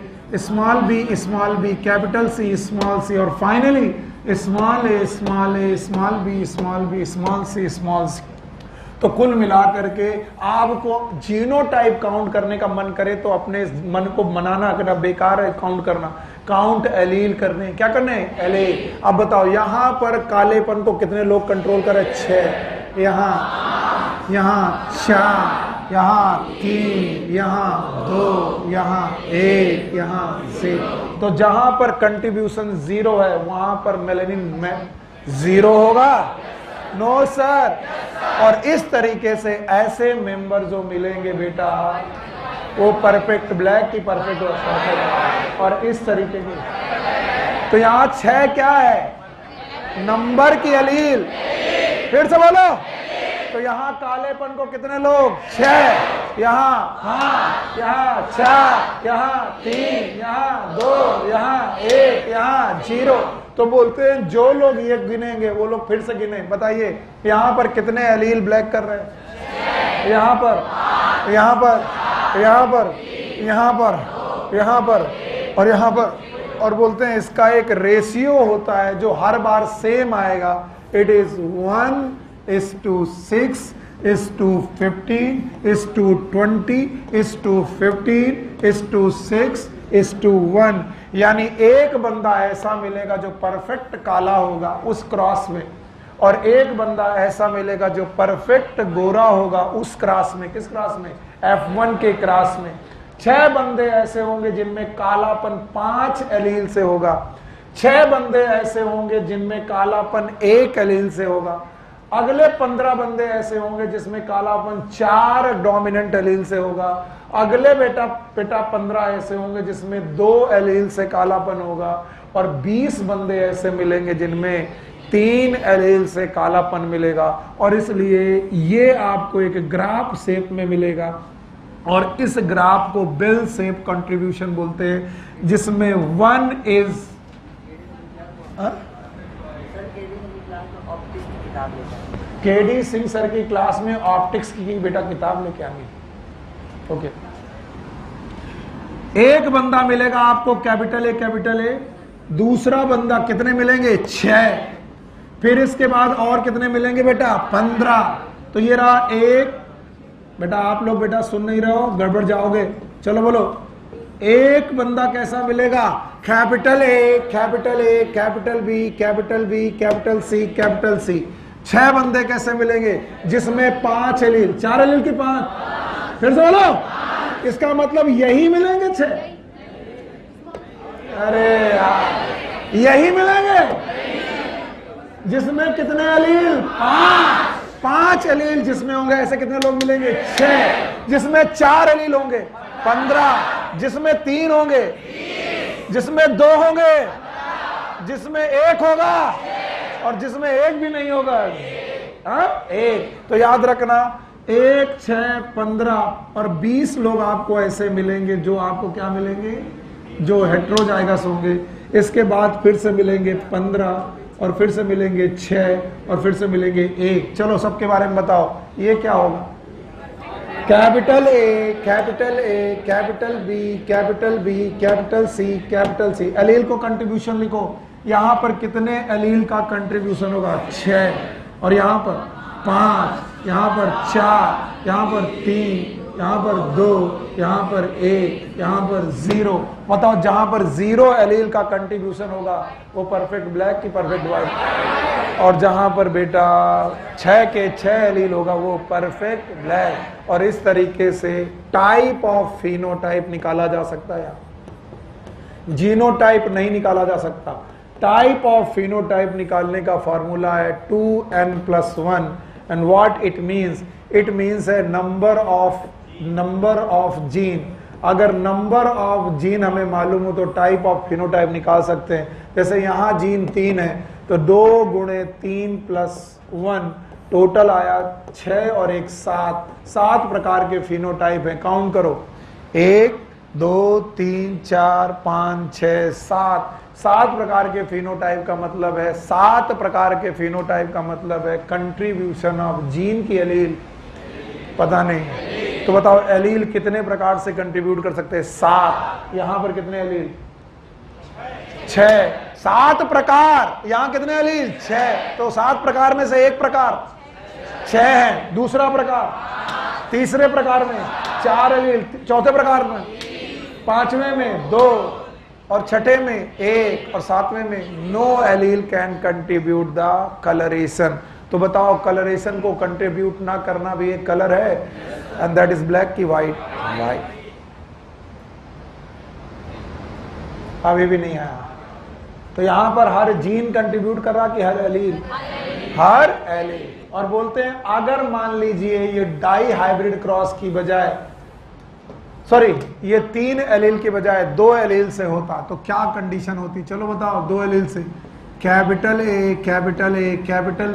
[SPEAKER 1] B, capital C, small C. और फाइनली स्मॉल ए, small B, small C. तो कुल मिलाकर के आपको जीनोटाइप काउंट करने का मन करे तो अपने मन को मनाना करना बेकार है। काउंट करना, काउंट एलील करने। क्या करने? एलील। अब बताओ यहां पर कालेपन को कितने लोग कंट्रोल करे? 6। यहाँ 4, यहाँ 3, यहाँ 2, यहाँ 1, यहाँ 6। तो जहां पर कंट्रीब्यूशन 0 है वहां पर मेलानिन में 0 होगा? No sir. और इस तरीके से ऐसे मेंबर जो मिलेंगे बेटा वो परफेक्ट ब्लैक की परफेक्ट और इस तरीके की। तो यहां 6 क्या है? नंबर की एलील। फिर से बोलो तो यहाँ कालेपन को कितने लोग? 6, यहाँ 5, यहाँ 4, यहाँ 3, यहाँ 2, यहाँ 1, यहाँ 0। तो बोलते हैं जो लोग ये गिनेंगे वो लोग फिर से गिने। बताइए यहाँ पर कितने एलील ब्लैक कर रहे हैं? यहाँ पर, यहाँ पर, यहाँ पर, यहाँ पर, यहाँ पर और यहाँ पर। और बोलते हैं इसका एक रेशियो होता है जो हर बार सेम आएगा। It is 1:6 15 20 15 6 1। यानी एक बंदा ऐसा मिलेगा जो परफेक्ट काला होगा उस क्रॉस में, और एक बंदा ऐसा मिलेगा जो परफेक्ट गोरा होगा उस क्रॉस में। किस क्रॉस में? F1 के क्रॉस में। 6 बंदे ऐसे होंगे जिनमें कालापन 5 एलील से होगा। 6 बंदे ऐसे होंगे जिनमें कालापन 1 एलील से होगा। अगले 15 बंदे ऐसे होंगे जिसमें कालापन 4 डोमिनेंट एलील से होगा। अगले बेटा 15 ऐसे होंगे जिसमें 2 एलील से कालापन होगा। और 20 बंदे ऐसे मिलेंगे जिनमें 3 एलील से कालापन मिलेगा। और इसलिए ये आपको एक ग्राफ शेप में मिलेगा, और इस ग्राफ को बेल शेप कंट्रीब्यूशन बोलते हैं, जिसमें 1 इज केडी सिंह सर की क्लास में ऑप्टिक्स की बेटा किताब लेके आनी। ओके, एक बंदा मिलेगा आपको कैपिटल ए। दूसरा बंदा कितने मिलेंगे? 6। फिर इसके बाद और कितने मिलेंगे बेटा? 15। तो ये रहा एक। बेटा आप लोग बेटा सुन नहीं रहे हो, गड़बड़ जाओगे। चलो बोलो, एक बंदा कैसा मिलेगा? Capital A, capital B, capital C. 6 बंदे कैसे मिलेंगे? जिसमें 5 एलील, 4 एलील की 5। फिर से बोलो, इसका मतलब यही मिलेंगे 6? अरे यार, यही मिलेंगे जिसमें कितने एलील? 5 एलील जिसमें होंगे ऐसे कितने लोग मिलेंगे? 6। जिसमें 4 एलील होंगे 15, जिसमें 3 होंगे, जिसमें 2 होंगे, जिसमें 1 होगा, और जिसमें 1 भी नहीं होगा। 1। तो याद रखना 1, 6, 15 और 20 लोग आपको ऐसे मिलेंगे जो आपको क्या मिलेंगे? जो हेटेरोजाइगस होंगे। इसके बाद फिर से मिलेंगे 15, और फिर से मिलेंगे 6, और फिर से मिलेंगे 1। चलो सबके बारे में बताओ, ये क्या होगा? Capital A, capital B, capital C. Allele को कंट्रीब्यूशन लिखो। यहां पर कितने एलील का कंट्रीब्यूशन होगा? 6। और यहां पर 5, यहां पर 4, यहां पर 3, यहां पर 2, यहां पर 1, यहां पर 0। बताओ जहां पर 0 एलील का कंट्रीब्यूशन होगा वो परफेक्ट ब्लैक की परफेक्ट व्हाइट, और जहां पर बेटा 6 के 6 एलील होगा वो परफेक्ट ब्लैक। और इस तरीके से टाइप ऑफ फिनोटाइप निकाला जा सकता है, जीनोटाइप नहीं निकाला जा सकता। टाइप ऑफ फिनोटाइप निकालने का फॉर्मूला है 2n+1। And what it means? It means है नंबर ऑफ जीन। अगर नंबर ऑफ जीन हमें मालूम हो तो टाइप ऑफ फिनोटाइप निकाल सकते हैं। जैसे यहाँ जीन 3 है तो 2 × 3 + 1 टोटल आया 6 और 1 7 प्रकार के फिनोटाइप हैं। काउंट करो, 1 2 3 4 5 6 7 प्रकार के फिनोटाइप का मतलब है 7 प्रकार के फिनोटाइप का मतलब है कंट्रीब्यूशन ऑफ जीन की एलील। पता नहीं तो बताओ एलील कितने प्रकार से कंट्रीब्यूट कर सकते हैं? 7। यहां पर कितने एलील? 6। 7 प्रकार। यहां कितने एलील? 6। तो 7 प्रकार में से एक प्रकार 6 है, दूसरा प्रकार, तीसरे प्रकार में 4 एलील, चौथे प्रकार में, 5वें में 2, और 6ठे में 1, और 7वें में no allele can contribute the coloration. तो बताओ कलरेशन को कंट्रीब्यूट ना करना भी एक कलर है, एंड दैट इज ब्लैक की वाइट। अभी भी नहीं आया। तो यहां पर हर जीन कंट्रीब्यूट कर रहा कि हर एलील? हर एलील। और बोलते हैं अगर मान लीजिए ये डाई हाइब्रिड क्रॉस की बजाय, सॉरी, ये 3 एलील के बजाय 2 एलील से होता तो क्या कंडीशन होती? चलो बताओ। 2 एलील से कैपिटल ए, कैपिटल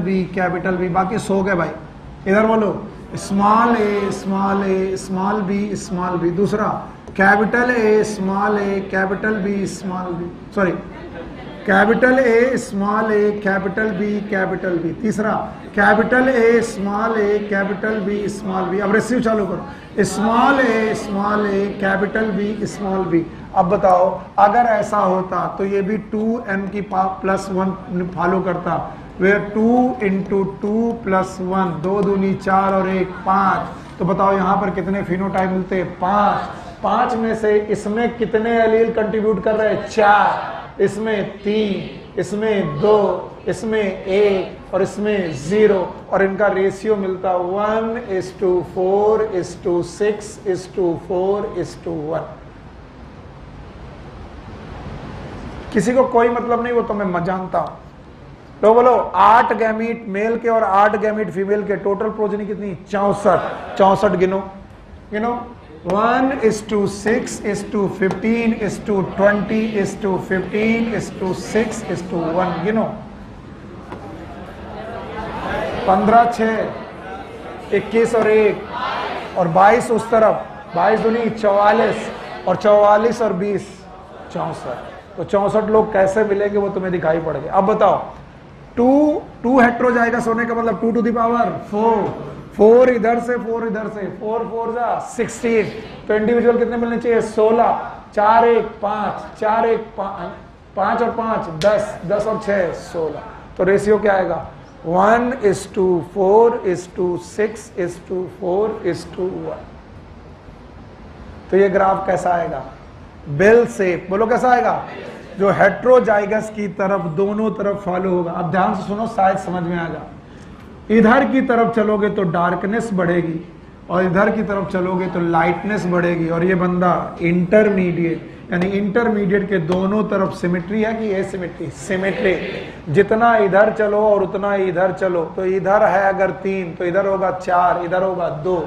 [SPEAKER 1] बी, बाकी सो गए भाई। इधर बोलो स्मॉल ए स्मॉल ए स्मॉल बी स्मॉल बी। दूसरा capital A small A capital B small B, sorry capital A small A capital B. तीसरा capital A small A capital B small B. अब receive चालू करो, स्मॉल ए capital B small B. अब बताओ अगर ऐसा होता तो ये भी 2m की प्लस 1 फॉलो करता, वेयर 2 इंटू 2 प्लस 1, 2 दूनी 4 और 1 5। तो बताओ यहाँ पर कितने फिनोटाइप मिलते हैं? 5। 5 में से इसमें कितने एलील कंट्रीब्यूट कर रहे हैं? 4, इसमें 3, इसमें 2, इसमें 1 और इसमें 0, और इनका रेशियो मिलता 1:4:6:4:1। किसी को कोई मतलब नहीं, वो तो मैं जानता हूं। तो बोलो 8 गैमीट मेल के और 8 गैमीट फीमेल के, टोटल प्रोजेनी कितनी? 64। 64 गिनो 1:6:15:20:15:6:1 गिनो। 15 6 21 और 1 और 22 उस तरफ, 22 दूनी 44 और 44 और 20 64। तो 64 लोग कैसे मिलेंगे वो तुम्हें दिखाई पड़ेगा। अब बताओ 2 हेट्रो जाएगा सोने का मतलब 2 टू द पावर 4, 4 इधर से 4 इधर से, 4 4 जा 16। तो इंडिविजुअल कितने मिलने चाहिए? 16। 4 1 5, 4 1 5 और 5 10, 10 और 6 16। तो रेशियो क्या आएगा? 1:4:6:4:1। तो ये ग्राफ कैसा आएगा? Bell shape. बोलो कैसा आएगा? जो हेट्रोजाइगस की तरफ दोनों तरफ फॉलो होगा। अब ध्यान से सुनो, शायद समझ में आ जाए। इधर की तरफ चलोगे तो डार्कनेस बढ़ेगी और इधर की तरफ चलोगे तो लाइटनेस बढ़ेगी। और ये बंदा इंटरमीडिएट, यानी इंटरमीडिएट के दोनों तरफ सिमेट्री है कि एसिमेट्री? सिमेट्री। जितना इधर चलो और उतना इधर चलो। तो इधर है अगर 3 तो इधर होगा 4, इधर होगा 2,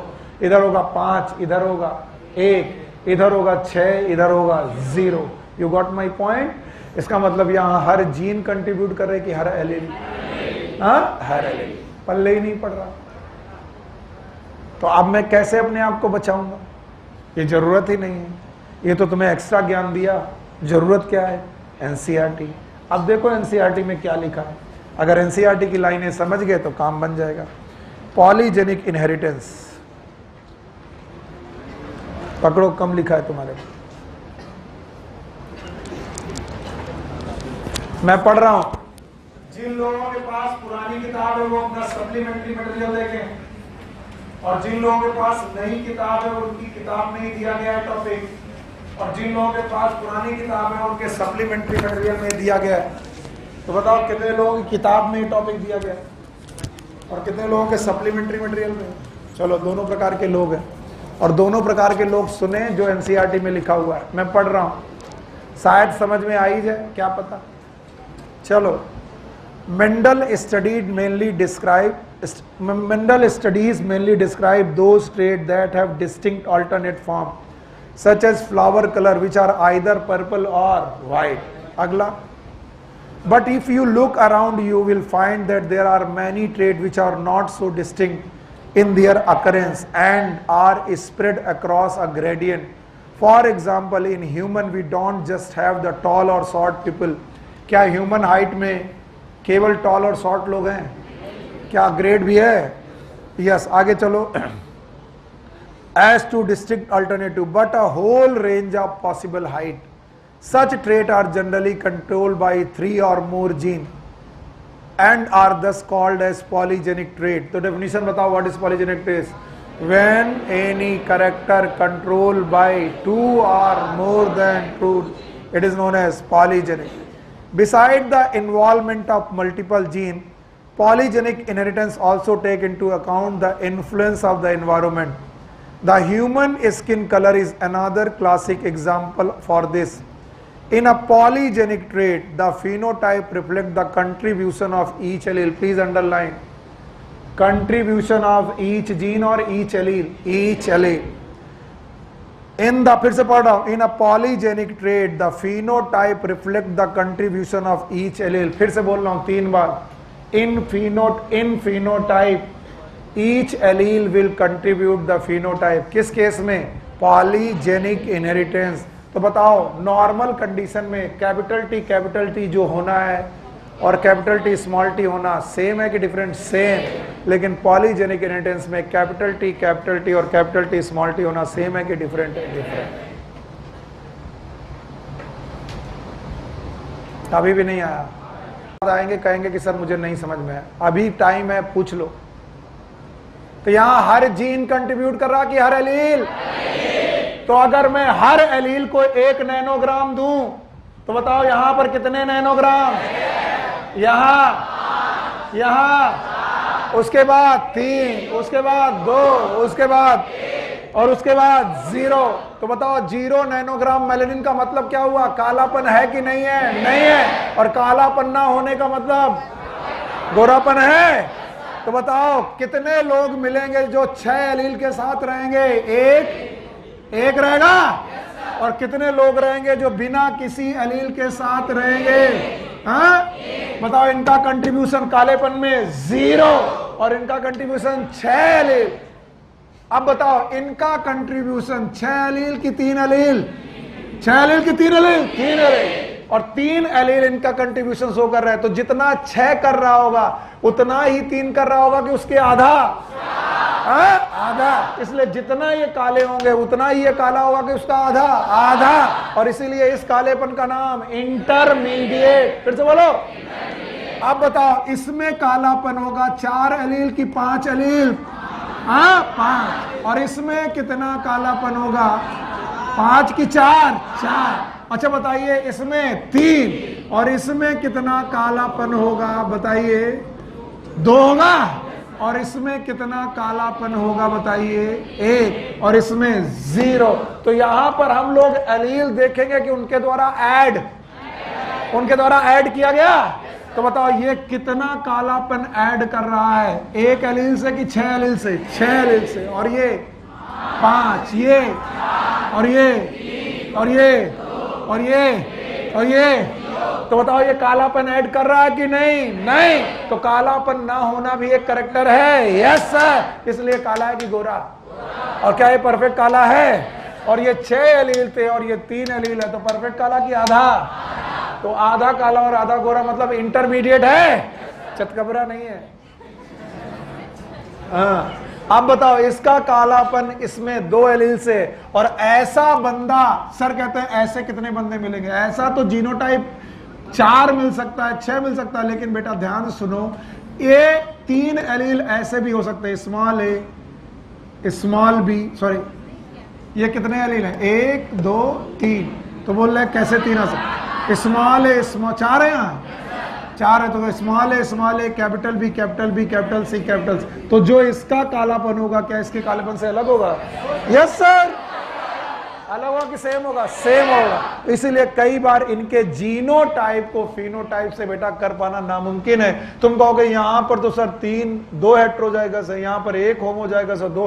[SPEAKER 1] इधर होगा 5, इधर होगा 1, इधर होगा 6, इधर होगा 0। You got my point? इसका मतलब यहाँ हर जीन कंट्रीब्यूट कर रहे कि हर एलील? हर एलील। पल्ले ही नहीं पड़ रहा। तो अब मैं कैसे अपने आप को बचाऊंगा? ये जरूरत ही नहीं है। ये तो तुम्हें एक्स्ट्रा ज्ञान दिया। जरूरत क्या है? एनसीईआरटी। अब देखो एनसीईआरटी में क्या लिखा है। अगर एनसीईआरटी की लाइनें समझ गए तो काम बन जाएगा। पॉलीजेनिक इनहेरिटेंस पकड़ो, कम लिखा है तुम्हारे। मैं पढ़ रहा हूं। जिन लोगों के पास पुरानी किताब है वो अपना सप्लीमेंट्री मटेरियल देखें, और जिन लोगों के पास नई किताब है उनकी किताब में ही दिया गया है टॉपिक, और जिन लोगों के पास पुरानी किताब है उनके सप्लीमेंट्री मटेरियल में दिया गया है। तो बताओ कितने लोगों की किताब में टॉपिक दिया गया और कितने लोगों के सप्लीमेंट्री मटेरियल में? चलो दोनों प्रकार के लोग हैं, और दोनों प्रकार के लोग सुने जो एनसीईआरटी में लिखा हुआ है। मैं पढ़ रहा हूं, शायद समझ में आ ही जाए, क्या पता। चलो, Mendel studies mainly describe those traits that have distinct alternate form, such as flower color, which are either purple or white. Agla. But if you look around, you will find that there are many traits which are not so distinct in their occurrence and are spread across a gradient. For example, in human, we don't just have the tall or short people. क्या human height में केवल toll और short लोग हैं? क्या grade भी है? Yes. आगे चलो। As two distinct alternative but a whole range of possible height, such trait are generally controlled by 3 or more gene and are thus called as polygenic trait. तो definition बताओ, what is polygenic trait? When any character controlled by 2 or more than 2, it is known as polygenic. Beside the involvement of multiple genes, polygenic inheritance also take into account the influence of the environment. The human skin color is another classic example for this. In a polygenic trait, the phenotype reflects the contribution of each allele. Please underline. Contribution of each gene or each allele. Each allele. In the, फिर से पढ़ रहा हूं, in a polygenic trait, the phenotype reflects the contribution of each allele. फिर से बोल रहा हूं 3 बार. In phenotype, each allele will contribute the phenotype. किस केस में? Polygenic inheritance. तो बताओ नॉर्मल कंडीशन में कैपिटल टी जो होना है और कैपिटल टी स्मॉल टी होना सेम है कि डिफरेंट? सेम। लेकिन पॉलीजेनिक इनहेरिटेंस में कैपिटल टी और कैपिटल टी स्मॉल टी होना सेम है कि डिफरेंट है? डिफरेंट। अभी भी नहीं आया? आएंगे कहेंगे कि सर मुझे नहीं समझ में आया। अभी टाइम है, पूछ लो। तो यहां हर जीन कंट्रीब्यूट कर रहा कि हर एलील? तो अगर मैं हर एलील को 1 नैनोग्राम दूं तो बताओ यहां पर कितने नैनोग्राम? यहां, उसके बाद 3, उसके बाद 2, उसके बाद और उसके बाद 0। तो बताओ 0 नैनोग्राम मेलेनिन का मतलब क्या हुआ? कालापन है कि नहीं है? नहीं है। और कालापन ना होने का मतलब गोरापन है। तो बताओ कितने लोग मिलेंगे जो 6 एलील के साथ रहेंगे? एक रहेगा। और कितने लोग रहेंगे जो बिना किसी एलील के साथ रहेंगे? हाँ, बताओ इनका कंट्रीब्यूशन कालेपन में 0 और इनका कंट्रीब्यूशन 6 एलील। अब बताओ इनका कंट्रीब्यूशन 6 एलील की 3 एलील? 6 एलील की 3 एलील? 3 एलील। और 3 एलील इनका कंट्रीब्यूशन शो कर रहा है। तो जितना 6 कर रहा होगा उतना ही 3 कर रहा होगा कि उसके आधा? आधा। इसलिए जितना ये काले होंगे उतना ही ये काला होगा कि उसका आधा। और इसीलिए इस कालेपन का नाम इंटरमीडिएट। फिर से बोलो। अब बताओ इसमें कालापन होगा 4 एलील की 5 एलील? 5। और इसमें कितना कालापन होगा? 5 की 4। अच्छा बताइए इसमें 3 और इसमें कितना कालापन होगा? बताइए 2 होगा। और इसमें कितना कालापन होगा? बताइए 1। और इसमें 0। तो यहां पर हम लोग एलील देखेंगे कि उनके द्वारा ऐड किया गया। तो बताओ ये कितना कालापन ऐड कर रहा है? 1 एलील से कि 6 एलील से? 6 एलील से। और ये 5, ये और ये और ये और ये। तो बताओ ये कालापन ऐड कर रहा है कि नहीं? नहीं। तो कालापन ना होना भी एक कैरेक्टर है। Yes sir. इसलिए काला है कि गोरा? और क्या ये परफेक्ट काला है? और ये 6 एलील थे और ये 3 एलील है, तो परफेक्ट काला कि आधा? तो आधा काला और आधा गोरा मतलब इंटरमीडिएट है, चतकबरा नहीं है। हाँ, अब बताओ इसका कालापन इसमें 2 एलील से। और ऐसा बंदा, सर कहते हैं ऐसे कितने बंदे मिलेंगे? ऐसा तो जीनोटाइप 4 मिल सकता है, 6 मिल सकता है। लेकिन बेटा ध्यान से सुनो, ये 3 एलील ऐसे भी हो सकते हैं, स्मॉल ए स्मॉल बी, सॉरी ये कितने एलील है? 1 2 3। तो बोल रहे कैसे 3 आ सकते? स्मॉल ए स्मॉल 4 है, यहाँ 4 है। तो स्मॉल ए capital B capital C capital C. तो जो इसका कालापन होगा क्या इसके कालापन से अलग होगा? Yes sir. अलग होगा कि सेम होगा? सेम होगा। इसीलिए कई बार इनके जीनोटाइप को फिनोटाइप से बेटा कर पाना नामुमकिन है। तुम कहोगे यहां पर तो सर 2 हेट्रोजाइगस है, यहां पर 1 होमोजाइगस और 2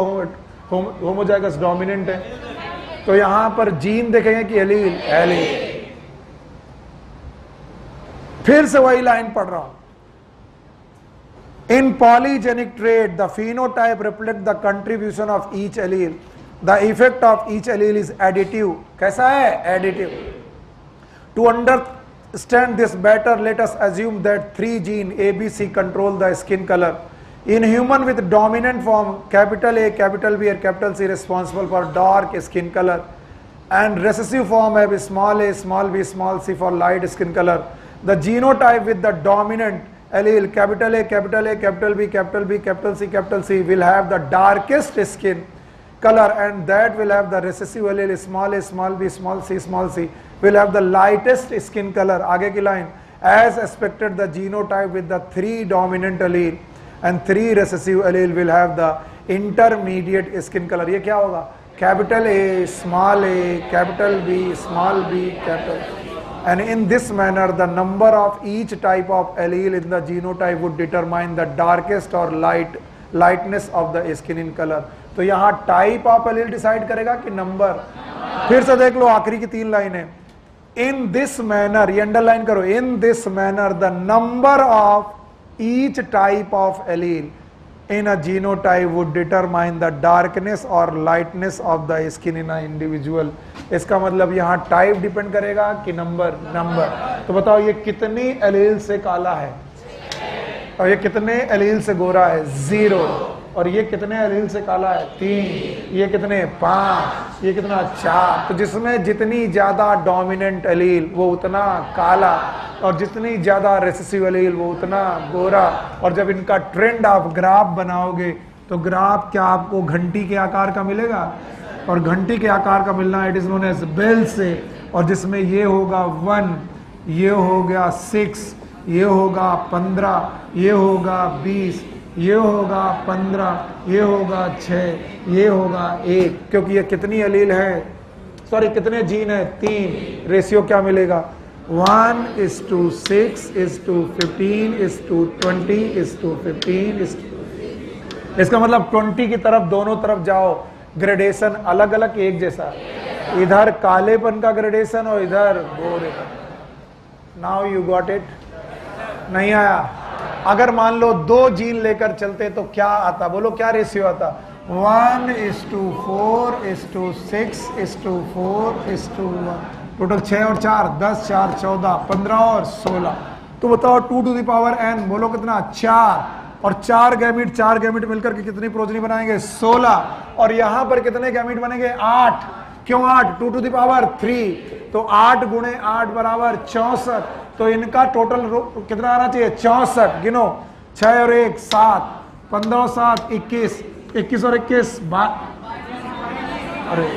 [SPEAKER 1] होमोजाइगस डोमिनेंट है। तो यहां पर जीन देखेंगे कि एलील। फिर से वही लाइन पढ़ रहा हूं। In polygenic trait the phenotype reflect the contribution of each allele. The effect of each allele is additive. कैसा है? Additive. To understand this better let us assume that 3 gene A, B, C control the skin color. In human with dominant form capital A, capital B and capital C responsible for dark skin color, and recessive form have small a, small b, small c for light skin color. The genotype with the dominant allele capital A, capital A, capital B, capital B, capital C will have the darkest skin color, and that will have the recessive allele small a, small b, small c will have the lightest skin color. आगे की line, as expected the genotype with the 3 dominant allele and 3 recessive allele will have the intermediate skin color. ये क्या होगा? Capital A, small a, capital B, small b, capital. And in this manner the number of each type of allele in the genotype would determine the darkest or lightness of the skin in color. तो यहाँ type of allele decide करेगा कि number? फिर से देख लो आखिरी की 3 लाइनें। इन दिस मैनर, ये अंडरलाइन करो, in this manner the number of each type of allele in a genotype would determine the darkness or lightness of the skin in an individual. इसका मतलब यहाँ टाइप डिपेंड करेगा कि number. तो बताओ ये कितनी एलील से काला है और ये कितने एलील से गोरा है? 0. और ये कितने एलील से काला है? 3. ये कितने? 5. ये कितना? 4. तो जिसमें जितनी ज्यादा डोमिनेंट एलील वो उतना काला, और जितनी ज्यादा रेसेसिव एलील वो उतना गोरा. और जब इनका ट्रेंड आप ग्राफ बनाओगे तो ग्राफ क्या आपको घंटी के आकार का मिलेगा, और घंटी के आकार का मिलना it is known as bell से. और जिसमें ये होगा 1, ये हो गया 6, ये होगा 15, ये होगा 20, ये होगा 15, ये होगा 6, ये होगा 1. क्योंकि ये कितनी एलील है, सॉरी कितने जीन है? 3. रेशियो क्या मिलेगा? 1:6:15:20:15. इसका मतलब 20 की तरफ दोनों तरफ जाओ, ग्रेडेशन अलग अलग एक जैसा. इधर कालेपन का ग्रेडेशन और इधर गोरेपन. Now you got it? नहीं आया? अगर मान लो 2 जीन लेकर चलते तो क्या आता? बोलो क्या रेशियो आता? 1:4:6:4:1. टोटल 6 और 4 10, 4 14, 15 और 16. तो बताओ 2 to the power n, बोलो कितना? 4. और 4 गैमीट मिलकर के कितनी प्रोजनी बनाएंगे? 16. और यहां पर कितने गैमीट बनेंगे? 8. क्यों 8? 2 to the power 3. तो 8 गुणे 8 बराबर 64. तो इनका टोटल कितना आना चाहिए? 64. गिनो, 6 और 1 7, 15 और 7 21, 21 और 21 अरे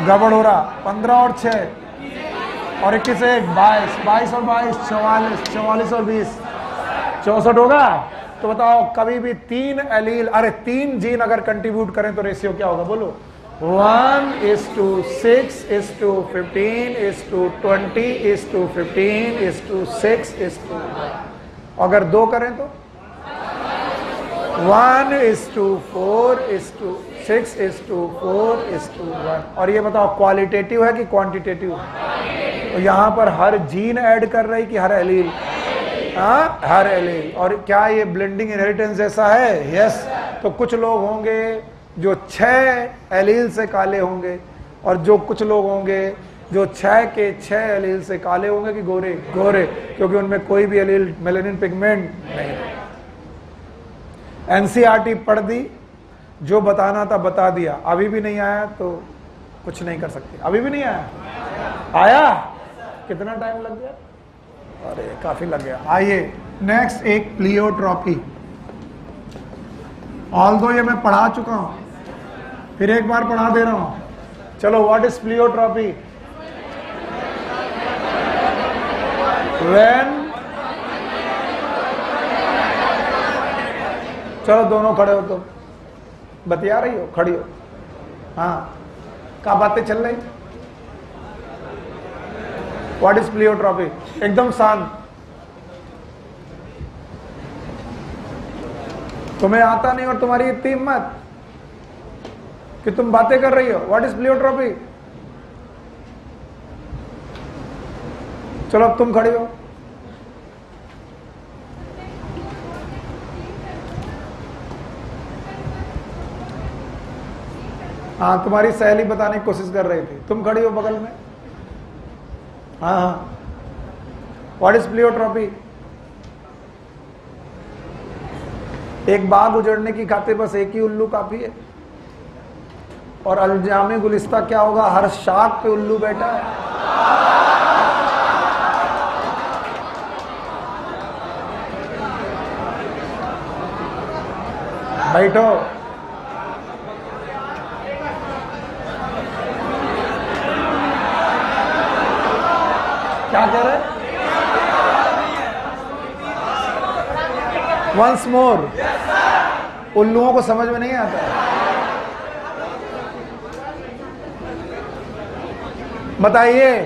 [SPEAKER 1] गड़बड़ हो रहा. 15 और 6 और 21 1 22, 22 और 22 44, 44 और 20 64 होगा. तो बताओ कभी भी 3 एलील, अरे 3 जीन अगर कंट्रीब्यूट करें तो रेशियो क्या होगा? बोलो. 1:6:15:20:15:6:1. अगर 2 करें तो 1:4:6:4:1. और ये बताओ क्वालिटेटिव है कि क्वांटिटेटिव? तो यहाँ पर हर जीन ऐड कर रही कि हर एलील? हाँ, हर एलील. और क्या ये ब्लेंडिंग इनहेरिटेंस जैसा है? यस. तो कुछ लोग होंगे जो 6 एलील से काले होंगे, और जो कुछ लोग होंगे जो 6 के 6 एलील से काले होंगे कि गोरे? क्योंकि उनमें कोई भी एलील मेलानिन पिगमेंट नहीं. एनसीईआरटी पढ़ दी, जो बताना था बता दिया. अभी भी नहीं आया तो कुछ नहीं कर सकते. अभी भी नहीं आया? कितना टाइम लग गया? अरे काफी लग गया. आइए नेक्स्ट, एक प्लियोट्रॉपी. ऑल्दो ये मैं पढ़ा चुका हूं, फिर एक बार पढ़ा दे रहा हूं. चलो, व्हाट इज प्लियोट्रॉपी? व्हेन, चलो दोनों खड़े हो. तुम बतिया रही हो? खड़ी हो. हाँ, क्या बातें चल रही? What is pleiotropy? एकदम शांत. तुम्हें आता नहीं और तुम्हारी इतनी हिम्मत कि तुम बातें कर रही हो. What is pleiotropy? चलो अब तुम खड़ी हो. हाँ, तुम्हारी सहेली बताने की कोशिश कर रही थी. तुम खड़ी हो बगल में. हाँ. What is pleiotropy? एक बाग उजड़ने की खातिर बस एक ही उल्लू काफी है. और अल्जामे गुलिस्ता क्या होगा? हर शाख पे उल्लू बैठा है. बैठो. क्या कह रहे? Once more. उल्लुओं को समझ में नहीं आता. बताइए,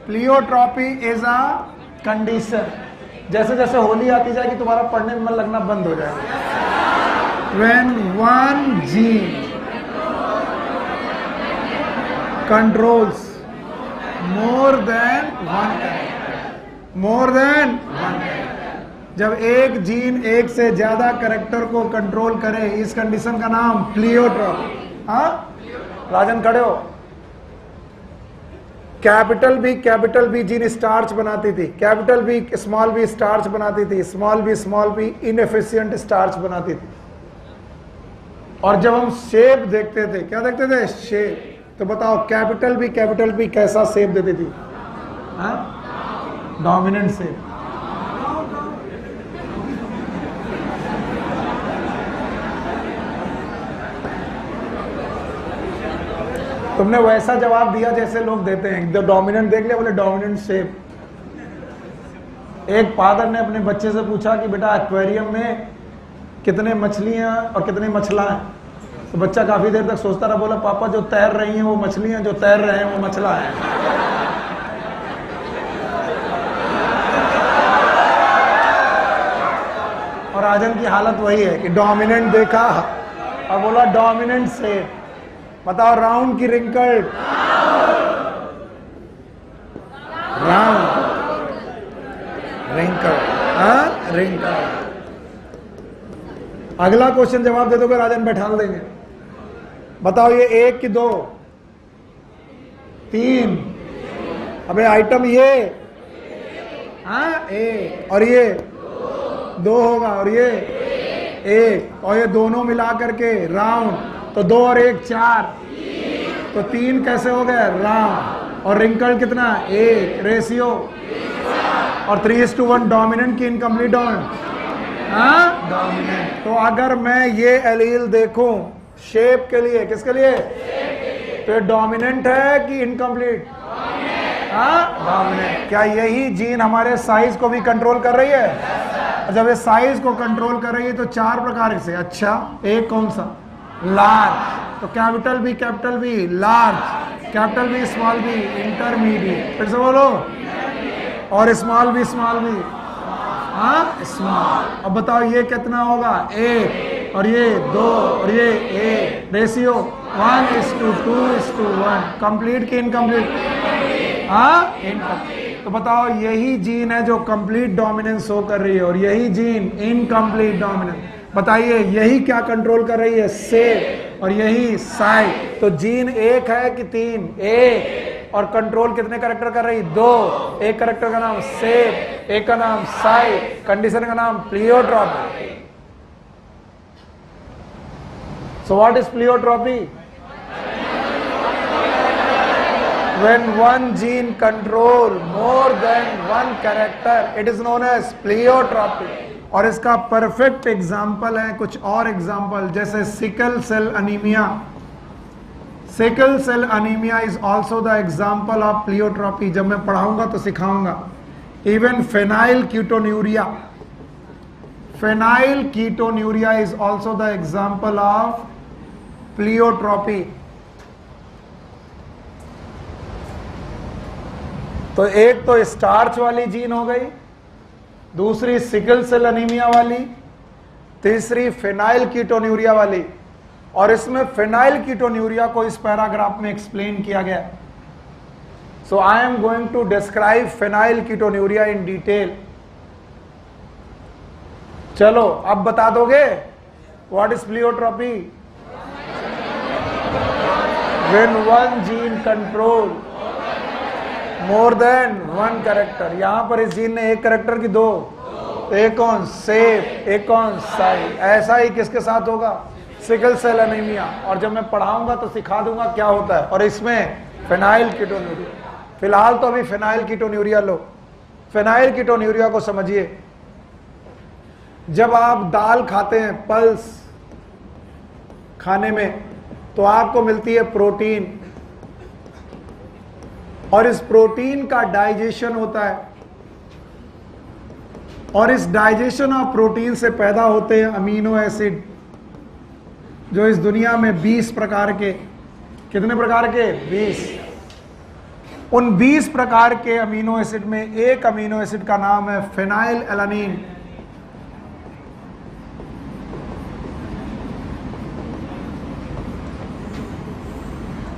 [SPEAKER 1] प्लियोट्रॉपी इज अ कंडीशन. जैसे जैसे होली आती जाएगी तुम्हारा पढ़ने में मन लगना बंद हो जाएगा. When one gene controls more than one जब एक जीन एक से ज्यादा कैरेक्टर को कंट्रोल करे, इस कंडीशन का नाम प्लियोट्रॉपी। हाँ राजन खड़े हो। कैपिटल बी जीन स्टार्च बनाती थी, capital B small b starch बनाती थी, स्मॉल बी इनएफिशिएंट स्टार्च बनाती थी। और जब हम शेप देखते थे, क्या देखते थे? शेप। तो बताओ कैपिटल बी कैसा शेप देती थी? Dominant shape. तुमने वैसा जवाब दिया जैसे लोग देते हैं। जब डोमिनेंट देख लिया बोले डोमिनेंट शेप। एक फादर ने अपने बच्चे से पूछा कि बेटा एक्वेरियम में कितने मछलियां और कितने मछला हैं? तो बच्चा काफी देर तक सोचता रहा, बोला पापा जो तैर रही हैं वो मछलियां, जो तैर रहे हैं वो मछला है। और राजन की हालत वही है कि डोमिनेंट देखा और बोला डोमिनेंट शेप। बताओ राउंड की रिंकल्ड? Round wrinkled. रिंकल्ड। अगला क्वेश्चन जवाब दे दोगे राजन बैठा देंगे। बताओ ये 1 की 2? 3। अबे आइटम ये 1 और ये 2 होगा और ये 1 और ये दोनों मिला करके राउंड। तो 2 और 1 4, तो 3 कैसे हो गए? राउंड। और रिंकल कितना? 1 रेशियो। और 3:1 डोमिनेंट की इनकम्प्लीट डोमिनेंट। तो अगर मैं ये एलील देखूं शेप के लिए, किसके लिए? तो ये डोमिनेंट है कि इनकम्प्लीट? डोमिनेंट। क्या यही जीन हमारे साइज को भी कंट्रोल कर रही है? जब ये साइज को कंट्रोल कर रही है तो 4 प्रकार से। अच्छा एक कौन सा? लार्ज। तो capital B large, capital B small b intermediate. फिर से बोलो। और स्मॉल बी स्मॉल। अब बताओ ये कितना होगा? 1 और ये 2 और ये 1 रेशियो 1:2:1। कंप्लीट की इनकम्प्लीट? इनकम्प्लीट। तो बताओ यही जीन है जो कंप्लीट डोमिनेंस शो कर रही है और यही जीन इनकम्प्लीट डोमिनेंस। बताइए यही क्या कंट्रोल कर रही है? शेप। और यही साइज। तो जीन 1 है कि 3? 1। और कंट्रोल कितने कैरेक्टर कर रही? 2। एक कैरेक्टर का नाम शेप, एक का नाम साइज, कंडीशन का नाम pleiotropy. So what is pleiotropy? When one gene control more than one character, it is known as pleiotropy. और इसका परफेक्ट एग्जाम्पल है कुछ और एग्जाम्पल, जैसे sickle cell anaemia. Sickle cell anaemia is also the example of pleiotropy. जब मैं पढ़ाऊंगा तो सिखाऊंगा। Even phenylketonuria, phenylketonuria is also the example of pleiotropy. तो एक तो स्टार्च वाली जीन हो गई, दूसरी सिकल सेल अनीमिया वाली, तीसरी फेनाइल कीटोन्यूरिया वाली। और इसमें फेनाइल कीटोन्यूरिया को इस पैराग्राफ में एक्सप्लेन किया गया। So I am going to describe phenylketonuria in detail. चलो अब बता दोगे what is pleiotropy? When one gene control more than 1 character. यहां पर इस जीन ने 1 कैरेक्टर की 2, एक कौन? शेप, एक कौन? साइज। ऐसा ही किसके साथ होगा? Sickle cell anaemia. और जब मैं पढ़ाऊंगा तो सिखा दूंगा क्या होता है। और इसमें फेनाइल कीटोन्यूरिया, फिलहाल तो अभी फेनाइल कीटोन्यूरिया लो। फेनाइल कीटोन्यूरिया को समझिए। जब आप दाल खाते हैं पल्स खाने में, तो आपको मिलती है प्रोटीन, और इस प्रोटीन का डाइजेशन होता है, और इस डाइजेशन ऑफ प्रोटीन से पैदा होते हैं अमीनो एसिड, जो इस दुनिया में 20 प्रकार के, कितने प्रकार के? 20। उन 20 प्रकार के अमीनो एसिड में एक अमीनो एसिड का नाम है फेनाइल एलानिन।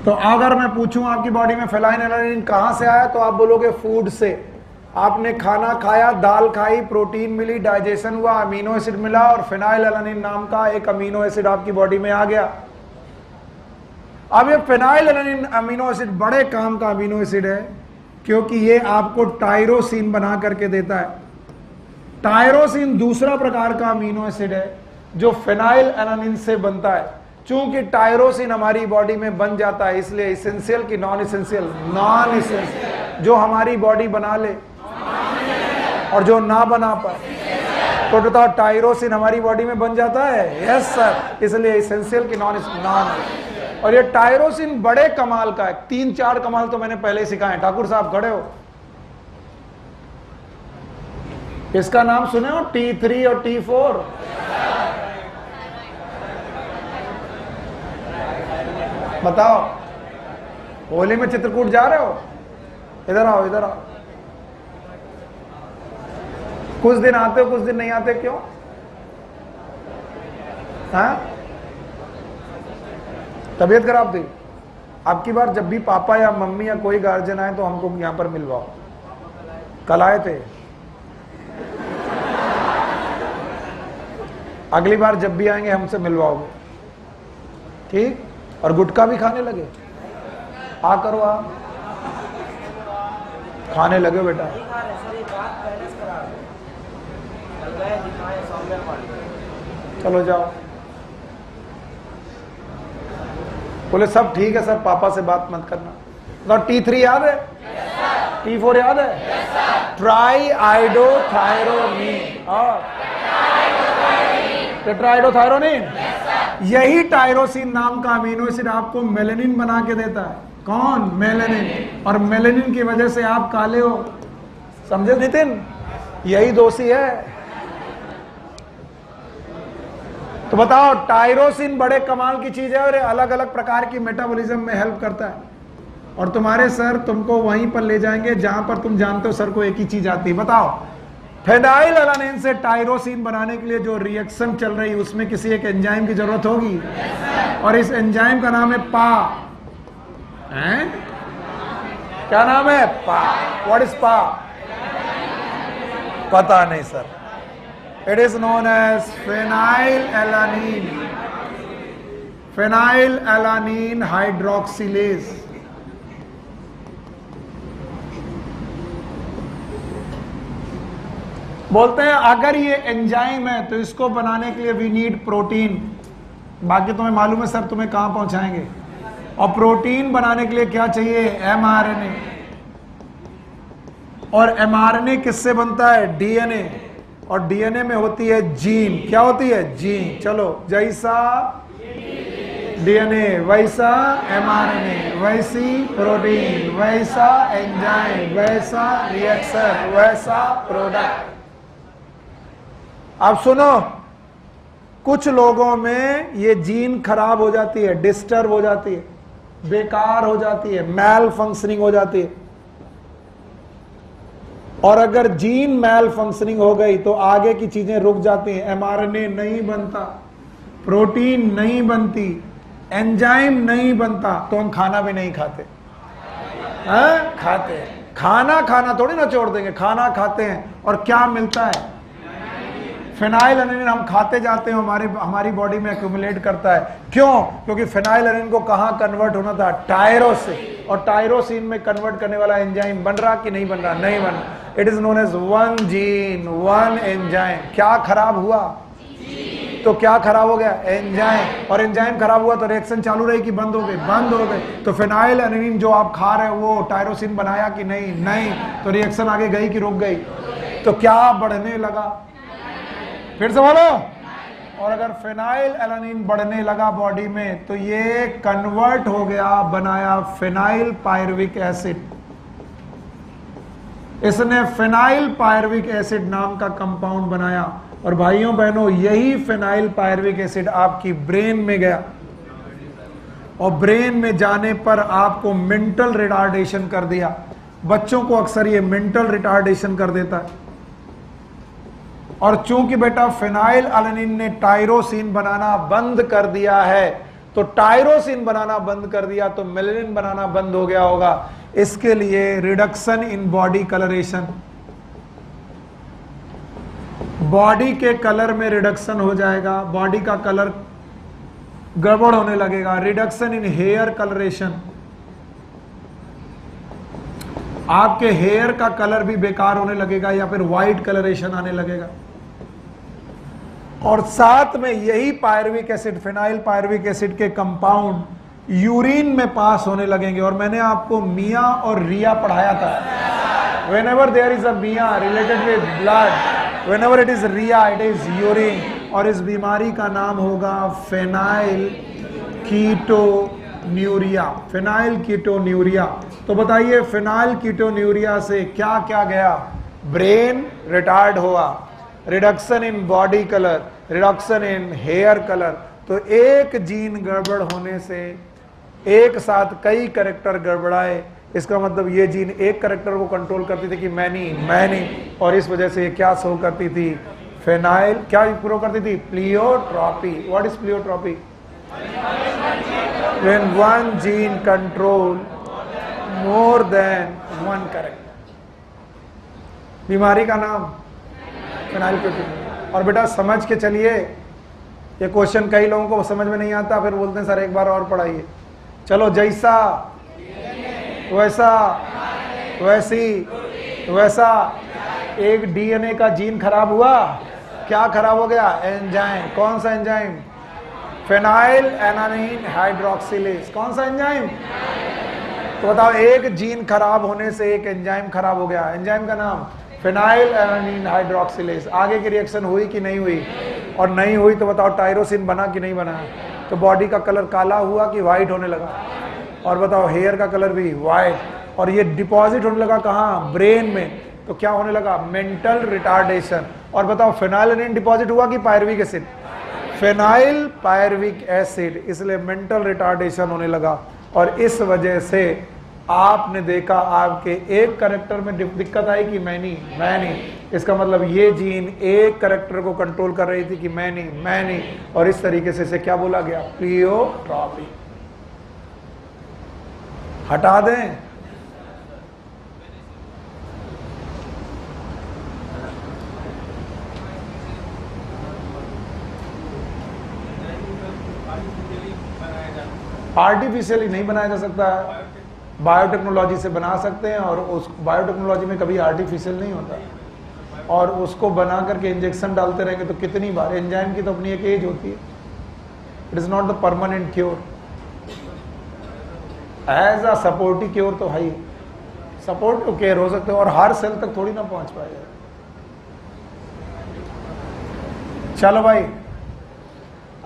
[SPEAKER 1] तो अगर मैं पूछूं आपकी बॉडी में फेनाइल एलानिन कहां से आया, तो आप बोलोगे फूड से। आपने खाना खाया, दाल खाई, प्रोटीन मिली, डाइजेशन हुआ, अमीनो एसिड मिला और फिनाइल एलानिन नाम का एक अमीनो एसिड आपकी बॉडी में आ गया। अब ये फिनाइल एलानिन अमीनो एसिड बड़े काम का अमीनो एसिड है, क्योंकि ये आपको टायरोसिन बना करके देता है। टायरोसिन दूसरा प्रकार का अमीनो एसिड है जो फिनाइल एलानिन से बनता है। चूंकि टायरोसिन हमारी बॉडी में बन जाता है, इसलिए इसेंशियल की नॉन इसेंशियल? Non essential. जो हमारी बॉडी बना ले और जो ना बना पाए। तो बताओ, टायरोसिन हमारी बॉडी में बन जाता है? Yes sir. इसलिए इसेंशियल की नॉन। और ये टायरोसिन बड़े कमाल का है। 3-4 कमाल तो मैंने पहले ही सिखाए। ठाकुर साहब खड़े हो, इसका नाम सुने हो? T3 और T4। बताओ, होली में चित्रकूट जा रहे हो? इधर आओ, इधर आओ। कुछ दिन आते हो, कुछ दिन नहीं आते, क्यों? हाँ, तबीयत खराब थी? अब की बार जब भी पापा या मम्मी या कोई गार्जियन आए तो हमको यहां पर मिलवाओ। कल आए थे, अगली बार जब भी आएंगे हमसे मिलवाओगे, ठीक? और गुटखा भी खाने लगे? आ करो, आप खाने लगे बेटा? चलो जाओ। बोले सब ठीक है सर, पापा से बात मत करना। तो T3 याद है? T4 याद है? ट्राई आइडोथायरोनिन और टेट्राइडोथायरोनिन। यही टायरोसिन नाम का अमीनो एसिड आपको मेलेनिन बना के देता है। कौन? मेलेनिन। और मेलेनिन की वजह से आप काले हो। समझे नितिन? यही दोषी है। तो बताओ, टायरोसिन बड़े कमाल की चीज है और अलग अलग प्रकार की मेटाबॉलिज्म में हेल्प करता है। और तुम्हारे सर तुमको वहीं पर ले जाएंगे जहां पर तुम जानते हो सर को एक ही चीज आती है। बताओ, फिनाइल एलानिन से टायरोसिन बनाने के लिए जो रिएक्शन चल रही है उसमें किसी एक एंजाइम की जरूरत होगी। और इस एंजाइम का नाम है पा। हैं? क्या नाम है? पा। व्हाट इज पा? पता नहीं सर। It is known as phenylalanine. Phenylalanine hydroxylase. बोलते हैं अगर ये एंजाइम है तो इसको बनाने के लिए वी नीड प्रोटीन। बाकी तुम्हें मालूम है सर तुम्हें कहां पहुंचाएंगे। और प्रोटीन बनाने के लिए क्या चाहिए? mRNA। और mRNA किससे बनता है? DNA। और DNA में होती है जीन। क्या होती है? जीन। चलो, जैसा DNA वैसा mRNA, वैसी प्रोटीन, वैसा एंजाइम, वैसा रिएक्शन, वैसा प्रोडक्ट। अब सुनो, कुछ लोगों में ये जीन खराब हो जाती है, डिस्टर्ब हो जाती है, बेकार हो जाती है, मैल फंक्शनिंग हो जाती है। और अगर जीन मैल फंक्शनिंग हो गई तो आगे की चीजें रुक जाती हैं। mRNA नहीं बनता, प्रोटीन नहीं बनती, एंजाइम नहीं बनता, तो हम खाना भी नहीं खाते। हाँ? खाते हैं। खाना थोड़ी ना छोड़ देंगे, खाना खाते हैं। और क्या मिलता है? फिनाइल एलानिन हम खाते जाते हैं, हमारी बॉडी में एक्यूमुलेट करता है। क्यों? क्योंकि फिनाइल एलानिन को कहां कन्वर्ट होना था? टायरोसिन। और टायरोसिन में कन्वर्ट करने वाला एंजाइम बन रहा कि नहीं बन रहा? नहीं बन रहा। It is known as one gene one enzyme. क्या खराब हुआ? तो क्या खराब हो गया? एंजाइम। और एंजाइम खराब हुआ तो रिएक्शन चालू रही कि बंद हो गई? बंद हो गई। तो फिनाइल एलानिन जो आप खा रहे हो वो टायरोसिन बनाया कि नहीं? नहीं। तो रिएक्शन आगे गई कि रुक गई? तो क्या बढ़ने लगा? फिर से बोलो। और अगर फिनाइल एलानिन बढ़ने लगा बॉडी में तो ये कन्वर्ट हो गया, बनाया फिनाइल पायरुविक एसिड। इसने फिनाइल पायरुविक एसिड नाम का कंपाउंड बनाया। और भाइयों बहनों, यही फिनाइल पायरुविक एसिड आपकी ब्रेन में गया और ब्रेन में जाने पर आपको मेंटल रिटार्डेशन कर दिया। बच्चों को अक्सर ये मेंटल रिटार्डेशन कर देता है। और चूंकि बेटा फिनाइल एलानिन ने टायरोसिन बनाना बंद कर दिया है, तो टायरोसिन बनाना बंद कर दिया तो मेलेनिन बनाना बंद हो गया होगा। इसके लिए reduction in body colouration, body के कलर में रिडक्शन हो जाएगा, बॉडी का कलर गड़बड़ होने लगेगा, रिडक्शन इन हेयर कलरेशन, आपके हेयर का कलर भी बेकार होने लगेगा या फिर व्हाइट कलरेशन आने लगेगा। और साथ में यही pyruvic acid, phenyl pyruvic acid के कंपाउंड यूरिन में पास होने लगेंगे। और मैंने आपको मिया और रिया पढ़ाया था। Whenever there is a mia related with blood, whenever it is ria it is urine. और इस बीमारी का नाम होगा फेनाइल कीटोन्यूरिया, फेनाइल कीटोन्यूरिया। तो बताइए फेनाइल कीटोन्यूरिया से क्या क्या गया? ब्रेन रिटार्ड हुआ, reduction in body colour, reduction in hair colour. तो एक जीन गड़बड़ होने से एक साथ कई कैरेक्टर गड़बड़ाए। इसका मतलब ये जीन एक कैरेक्टर को कंट्रोल करती थी कि मैनी, और इस वजह से ये क्या शो करती थी? फेनाइल क्या प्रो करती थी? Pleiotropy. What is pleiotropy? When one gene control more then one character. बीमारी का नाम फेनाइल कीटोन्यूरिया। और बेटा समझ के चलिए, ये क्वेश्चन कई लोगों को समझ में नहीं आता, फिर बोलते हैं सर एक बार और पढ़ाइए। चलो, जैसा वैसा वैसी वैसा। एक डीएनए का जीन खराब हुआ, क्या खराब हो गया? एंजाइम। कौन सा एंजाइम? Phenyl एनानीन hydroxylase. कौन सा एंजाइम? तो बताओ, एक जीन खराब होने से एक एंजाइम खराब हो गया। एंजाइम का नाम फेनाइल एनानीन हाइड्रोक्सिलेज। आगे की रिएक्शन हुई कि नहीं हुई? और नहीं हुई तो बताओ टायरोसिन बना कि नहीं बना? तो बॉडी का कलर काला हुआ कि व्हाइट होने लगा? और बताओ हेयर का कलर भी व्हाइट। और ये डिपॉजिट होने लगा कहाँ? ब्रेन में। तो क्या होने लगा? Mental retardation. और बताओ फेनाइल डिपॉजिट हुआ कि pyruvic acid? Phenyl pyruvic acid, इसलिए मेंटल रिटार्डेशन होने लगा। और इस वजह से आपने देखा आपके एक कैरेक्टर में दिक्कत आई कि मैनी। इसका मतलब ये जीन एक कैरेक्टर को कंट्रोल कर रही थी कि मैनी, और इस तरीके से इसे क्या बोला गया? प्लियोट्रॉपी। हटा दें। आर्टिफिशियली नहीं बनाया जा सकता है, बायोटेक्नोलॉजी से बना सकते हैं। और उस बायोटेक्नोलॉजी में कभी आर्टिफिशियल नहीं होता, और उसको बना करके इंजेक्शन डालते रहेंगे तो कितनी बार। एंजाइम की तो अपनी एक एज होती है। It is not the permanent cure. As a supportive cure तो है ही, सपोर्टिव केयर हो सकते हो, और हर सेल तक थोड़ी ना पहुंच पाएगा। चलो भाई,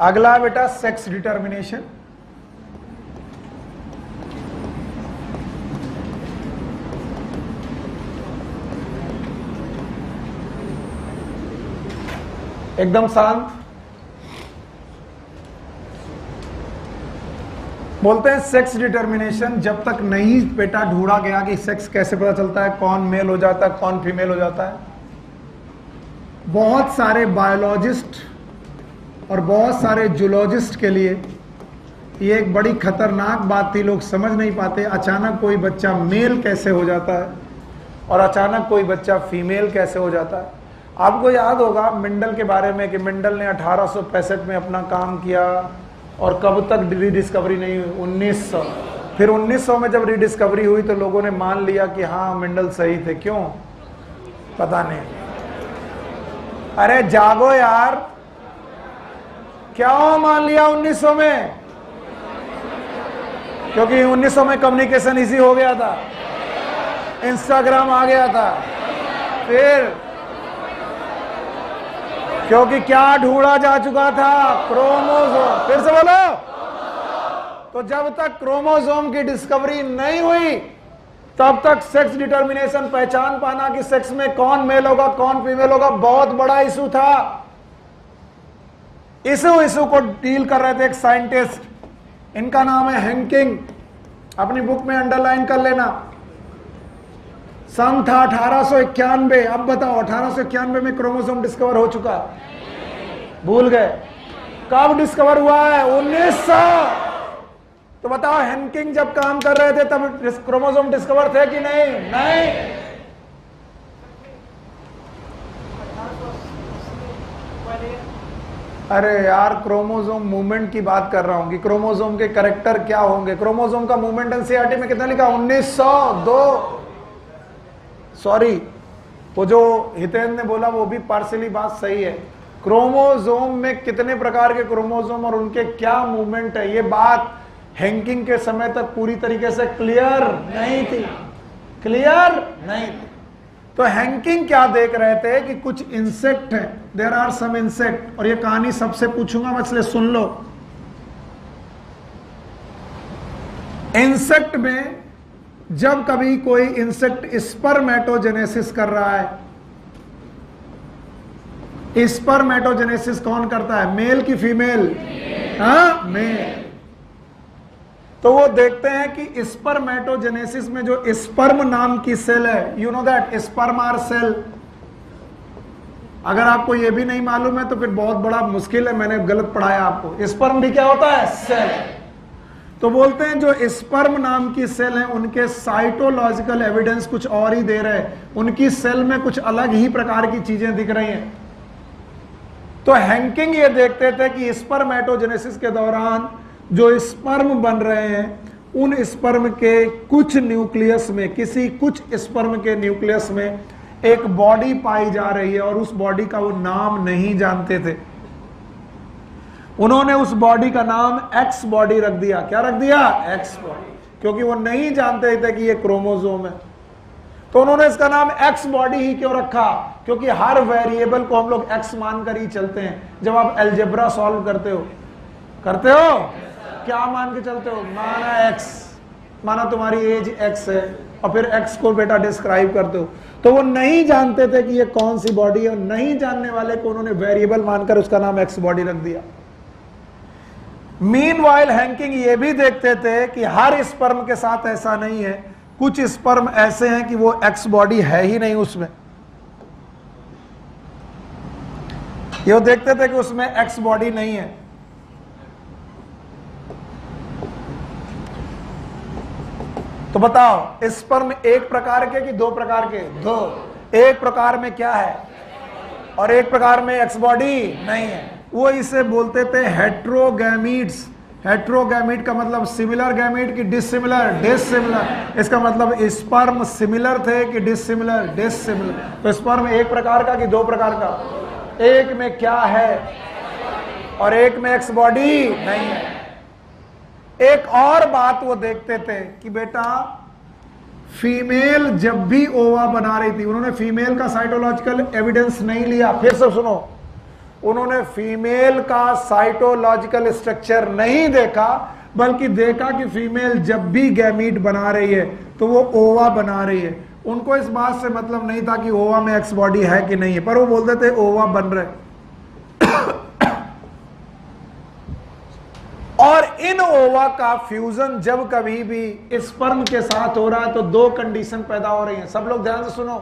[SPEAKER 1] अगला बेटा सेक्स डिटर्मिनेशन। एकदम शांत। बोलते हैं सेक्स डिटर्मिनेशन जब तक नहीं बेटा ढूंढा गया कि सेक्स कैसे पता चलता है, कौन मेल हो जाता है कौन फीमेल हो जाता है। बहुत सारे बायोलॉजिस्ट और बहुत सारे जूलॉजिस्ट के लिए ये एक बड़ी खतरनाक बात थी। लोग समझ नहीं पाते अचानक कोई बच्चा मेल कैसे हो जाता है और अचानक कोई बच्चा फीमेल कैसे हो जाता है। आपको याद होगा मेंडल के बारे में कि मेंडल ने 1865 में अपना काम किया और कब तक रीडिस्कवरी नहीं हुई? 1900। फिर 1900 में जब रीडिस्कवरी हुई तो लोगों ने मान लिया कि हाँ मेंडल सही थे। क्यों? पता नहीं। अरे जागो यार, क्या मान लिया 1900 में? क्योंकि 1900 में कम्युनिकेशन इजी हो गया था, इंस्टाग्राम आ गया था। फिर क्योंकि क्या ढूंढा जा चुका था? क्रोमोसोम। फिर से बोलो। तो जब तक क्रोमोसोम की डिस्कवरी नहीं हुई तब तक सेक्स डिटर्मिनेशन, पहचान पाना कि सेक्स में कौन मेल होगा कौन फीमेल होगा, बहुत बड़ा इशू था। इशू को डील कर रहे थे एक साइंटिस्ट, इनका नाम है हैंकिंग। अपनी बुक में अंडरलाइन कर लेना। सन था 1891। अब बताओ 1891 में क्रोमोसोम डिस्कवर हो चुका? भूल गए? कब डिस्कवर हुआ है? 1900। तो बताओ हैंकिंग जब काम कर रहे थे तब क्रोमोसोम डिस्कवर थे कि नहीं? नहीं। अरे यार, क्रोमोसोम मूवमेंट की बात कर रहा हूं कि क्रोमोसोम के कैरेक्टर क्या होंगे। क्रोमोसोम का मूवमेंट एनसीईआरटी में कितना लिखा? 1902। सॉरी, वो जो हितेंद्र ने बोला वो भी पार्शियली बात सही है। क्रोमोसोम में कितने प्रकार के क्रोमोसोम और उनके क्या मूवमेंट है, ये बात हैंकिंग के समय तक पूरी तरीके से क्लियर नहीं थी। क्लियर नहीं थी। तो हैंकिंग क्या देख रहे थे कि कुछ इंसेक्ट है, देयर आर सम इंसेक्ट, और ये कहानी सबसे पूछूंगा मैं, इसलिए सुन लो। इंसेक्ट में जब कभी कोई इंसेक्ट स्पर्मेटोजेनेसिस कर रहा है, स्पर्मेटोजेनेसिस कौन करता है? मेल की फीमेल? हाँ, मेल। तो वो देखते हैं कि स्पर्मेटोजेनेसिस में जो स्पर्म नाम की सेल है, you know that sperm are cell. अगर आपको ये भी नहीं मालूम है तो फिर बहुत बड़ा मुश्किल है, मैंने गलत पढ़ाया आपको। स्पर्म भी क्या होता है? सेल। तो बोलते हैं जो स्पर्म नाम की सेल है उनके साइटोलॉजिकल एविडेंस कुछ और ही दे रहे हैं, उनकी सेल में कुछ अलग ही प्रकार की चीजें दिख रही हैं। तो हैंकिंग ये देखते थे कि स्पर्मेटोजेनेसिस के दौरान जो स्पर्म बन रहे हैं उन स्पर्म के कुछ न्यूक्लियस में, कुछ स्पर्म के न्यूक्लियस में एक बॉडी पाई जा रही है और उस बॉडी का वो नाम नहीं जानते थे। उन्होंने उस बॉडी का नाम एक्स बॉडी रख दिया। क्या रख दिया? एक्स बॉडी, क्योंकि वो नहीं जानते थे कि ये क्रोमोसोम है। तो उन्होंने इसका नाम एक्स बॉडी ही क्यों रखा? क्योंकि हर वेरिएबल को हम लोग एक्स मानकर ही चलते हैं। जब आप अलजेब्रा सॉल्व करते हो क्या मान के चलते हो? माना एक्स, माना तुम्हारी एज एक्स है और फिर एक्स को बेटा डिस्क्राइब करते हो। तो वो नहीं जानते थे कि ये कौन सी बॉडी है, नहीं जानने वाले को उन्होंने वेरिएबल मानकर उसका नाम एक्स बॉडी रख दिया। मीनवाइल हैंकिंग ये भी देखते थे कि हर स्पर्म के साथ ऐसा नहीं है, कुछ स्पर्म ऐसे हैं कि वो एक्स बॉडी है ही नहीं उसमें। ये देखते थे कि उसमें एक्स बॉडी नहीं है। तो बताओ, स्पर्म एक प्रकार के कि दो प्रकार के? दो। एक प्रकार में क्या है और एक प्रकार में एक्स बॉडी नहीं है। वो इसे बोलते थे हेट्रोगैमीट्स। हेट्रोगैमीट का मतलब सिमिलर गैमीट कि डिसिमिलर? डिसिमिलर। इसका मतलब स्पर्म सिमिलर थे कि डिसिमिलर? डिसिमिलर। तो स्पर्म एक प्रकार का कि दो प्रकार का? एक में क्या है और एक में एक्स बॉडी नहीं है। एक और बात वो देखते थे कि बेटा फीमेल जब भी ओवा बना रही थी, उन्होंने फीमेल का साइटोलॉजिकल एविडेंस नहीं लिया। फिर से सुनो, उन्होंने फीमेल का साइटोलॉजिकल स्ट्रक्चर नहीं देखा, बल्कि देखा कि फीमेल जब भी गैमीट बना रही है तो वो ओवा बना रही है। उनको इस बात से मतलब नहीं था कि ओवा में एक्स बॉडी है कि नहीं है, पर वो बोलते थे ओवा बन रहे। और इन ओवा का फ्यूजन जब कभी भी स्पर्म के साथ हो रहा है तो दो कंडीशन पैदा हो रही हैं। सब लोग ध्यान से सुनो।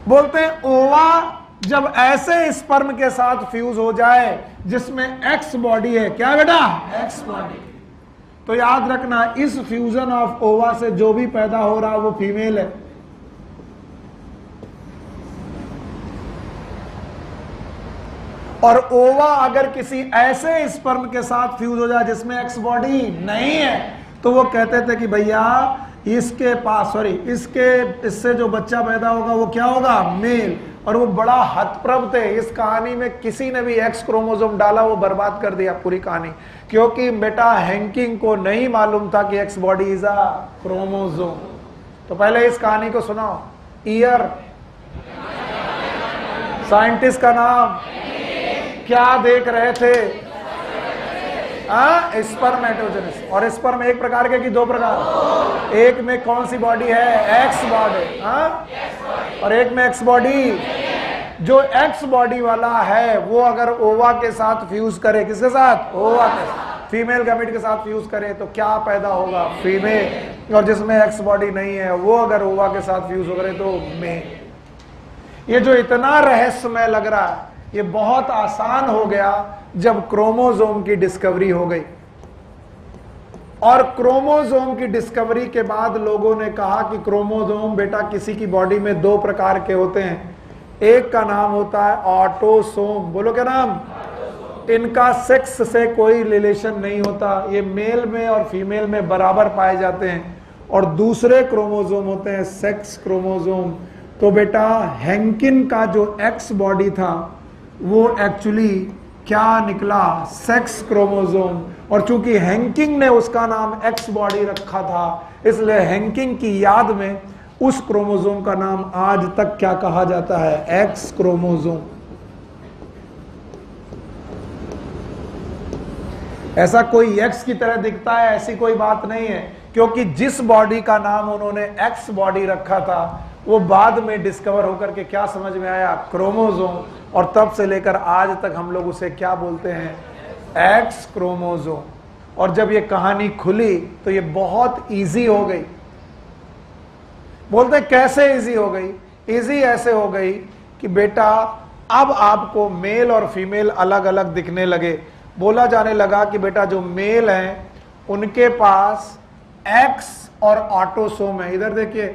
[SPEAKER 1] बोलते हैं ओवा जब ऐसे स्पर्म के साथ फ्यूज हो जाए जिसमें एक्स बॉडी है। क्या बेटा? X body. तो याद रखना, इस फ्यूजन ऑफ ओवा से जो भी पैदा हो रहा है वो फीमेल है। और ओवा अगर किसी ऐसे स्पर्म के साथ फ्यूज हो जाए जिसमें एक्स बॉडी नहीं है तो वो कहते थे कि भैया इसके पास इससे जो बच्चा पैदा होगा वो क्या होगा? मेल। और वो बड़ा हतप्रभ थे। इस कहानी में किसी ने भी एक्स क्रोमोसोम डाला, वो बर्बाद कर दिया पूरी कहानी, क्योंकि बेटा हैंकिंग को नहीं मालूम था कि x body is a chromosome. तो पहले इस कहानी को सुनाओ। ईयर, साइंटिस्ट का नाम, क्या देख रहे थे? स्पर्मेटोजेनेसिस। और स्पर्म एक प्रकार के कि दो प्रकार? एक में कौन सी बॉडी है? X body. और एक में एक्स बॉडी। जो एक्स बॉडी वाला है वो अगर ओवा के साथ फ्यूज करे, किसके साथ? ओवा के साथ। फीमेल गैमेट के साथ फ्यूज करे तो क्या पैदा होगा? फीमेल। और जिसमें एक्स बॉडी नहीं है वो अगर ओवा के साथ फ्यूज हो करे तो मेल। ये जो इतना रहस्यमय लग रहा है ये बहुत आसान हो गया जब क्रोमोसोम की डिस्कवरी हो गई। और क्रोमोसोम की डिस्कवरी के बाद लोगों ने कहा कि क्रोमोसोम बेटा किसी की बॉडी में दो प्रकार के होते हैं, एक का नाम होता है ऑटोसोम। बोलो क्या नाम? इनका सेक्स से कोई रिलेशन नहीं होता, ये मेल में और फीमेल में बराबर पाए जाते हैं। और दूसरे क्रोमोसोम होते हैं सेक्स क्रोमोसोम। तो बेटा हैंकिन का जो एक्स बॉडी था वो एक्चुअली क्या निकला? Sex chromosome. और चूंकि हैंकिंग ने उसका नाम एक्स बॉडी रखा था, इसलिए हैंकिंग की याद में उस क्रोमोसोम का नाम आज तक क्या कहा जाता है? X chromosome. ऐसा कोई एक्स की तरह दिखता है ऐसी कोई बात नहीं है, क्योंकि जिस बॉडी का नाम उन्होंने एक्स बॉडी रखा था वो बाद में डिस्कवर होकर के क्या समझ में आया? क्रोमोसोम। और तब से लेकर आज तक हम लोग उसे क्या बोलते हैं? X chromosome. और जब ये कहानी खुली तो ये बहुत इजी हो गई। बोलते हैं कैसे इजी हो गई? इजी ऐसे हो गई कि बेटा अब आपको मेल और फीमेल अलग अलग दिखने लगे। बोला जाने लगा कि बेटा जो मेल हैं उनके पास एक्स और ऑटोसोम है। इधर देखिए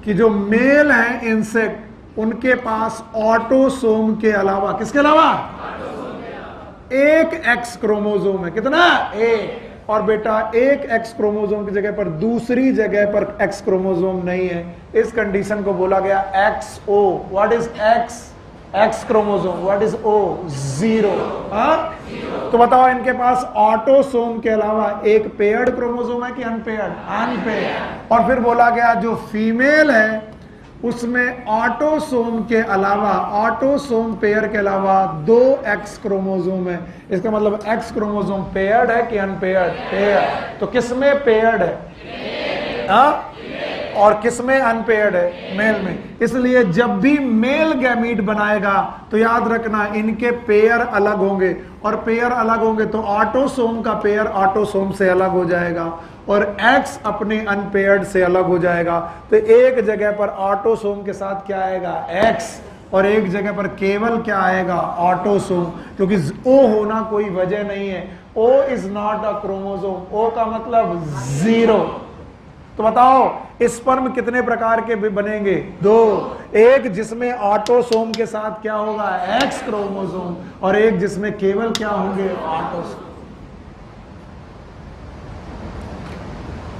[SPEAKER 1] कि जो मेल हैं इंसेक्ट, उनके पास ऑटोसोम के अलावा, किसके अलावा? एक एक्स क्रोमोसोम है। कितना? एक। और बेटा एक एक्स क्रोमोसोम की जगह पर दूसरी जगह पर एक्स क्रोमोसोम नहीं है। इस कंडीशन को बोला गया X O. What is X? X chromosome. What is O? Zero. तो बताओ इनके पास ऑटोसोम के अलावा एक पेयर्ड क्रोमोसोम है कि अनपेयर्ड? अनपेयर्ड। और फिर बोला गया जो फीमेल है उसमें ऑटोसोम के अलावा, ऑटोसोम पेयर के अलावा दो एक्स क्रोमोसोम है। इसका मतलब एक्स क्रोमोसोम पेयर्ड है कि अनपेयर्ड? पेयर्ड। तो किसमें पेयर्ड है? हाँ? और किसमें अनपेयर्ड है? मेल में। इसलिए जब भी मेल गैमीट बनाएगा तो याद रखना इनके पेयर अलग होंगे, और पेयर अलग होंगे तो ऑटोसोम का पेयर ऑटोसोम से अलग हो जाएगा और एक्स अपने अनपेयर्ड से अलग हो जाएगा। तो एक जगह पर ऑटोसोम के साथ क्या आएगा? एक्स। और एक जगह पर केवल क्या आएगा? ऑटोसोम। क्योंकि ओ होना कोई वजह नहीं है। O is not a chromosome. O का मतलब जीरो। तो बताओ स्पर्म कितने प्रकार के बनेंगे? दो। एक जिसमें ऑटोसोम के साथ क्या होगा? X chromosome. और एक जिसमें केवल क्या होंगे? ऑटोसोम।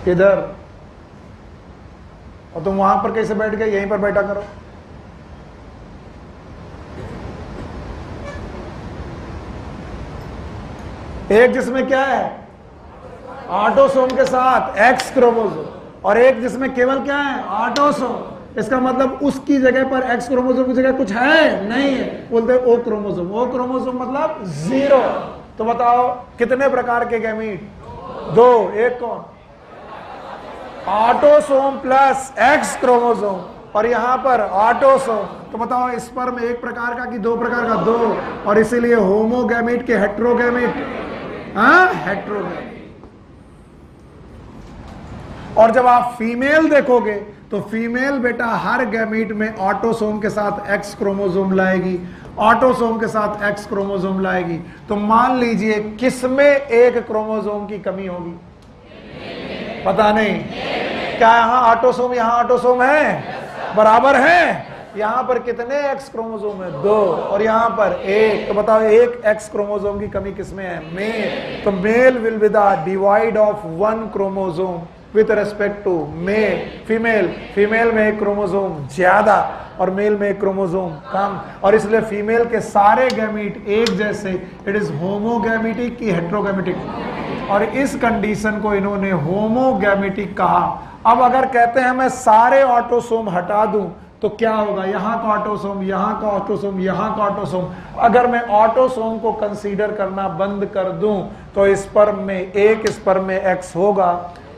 [SPEAKER 1] इधर। और तुम वहां पर कैसे बैठ गए? यहीं पर बैठा करो। एक जिसमें क्या है? ऑटोसोम के साथ एक्स क्रोमोसोम, और एक जिसमें केवल क्या है? ऑटोसोम। इसका मतलब उसकी जगह पर एक्स क्रोमोसोम की जगह कुछ है? नहीं है। बोलते हैं ओ क्रोमोसोम। ओ क्रोमोसोम मतलब जीरो। तो बताओ कितने प्रकार के गैमीट? दो। एक कौन? Autosome plus x chromosome. और यहां पर ऑटोसोम। तो बताओ स्पर्म एक प्रकार का कि दो प्रकार का? दो। और इसीलिए होमोगैमीट के हेट्रोगैमीट? हाँ, हेट्रोगैमीट। और जब आप फीमेल देखोगे तो फीमेल बेटा हर गैमीट में ऑटोसोम के साथ एक्स क्रोमोसोम लाएगी, ऑटोसोम के साथ एक्स क्रोमोसोम लाएगी। तो मान लीजिए किसमें एक क्रोमोसोम की कमी होगी? पता नहीं। क्या यहां ऑटोसोम, यहां ऑटोसोम है? बराबर है। यहां पर कितने एक्स क्रोमोसोम है? दो। और यहां पर एक। तो बताओ एक एक्स क्रोमोसोम की कमी किसमें है? मेल। तो male will be the divide of one chromosome with respect to male. Female, female में एक क्रोमोसोम ज्यादा और मेल में एक क्रोमोसोम कम। और इसलिए फीमेल के सारे गैमीट एक जैसे। इट इज होमोगैमेटिक की हेट्रोगैमेटिक? और इस कंडीशन को इन्होंने होमोगैमेटिक कहा। अब अगर कहते हैं मैं सारे ऑटोसोम हटा दूं तो क्या होगा? यहां का ऑटोसोम, यहां का ऑटोसोम, यहां का ऑटोसोम। अगर मैं ऑटोसोम को कंसीडर करना बंद कर दूं तो स्पर्म में एक स्पर्म में एक्स होगा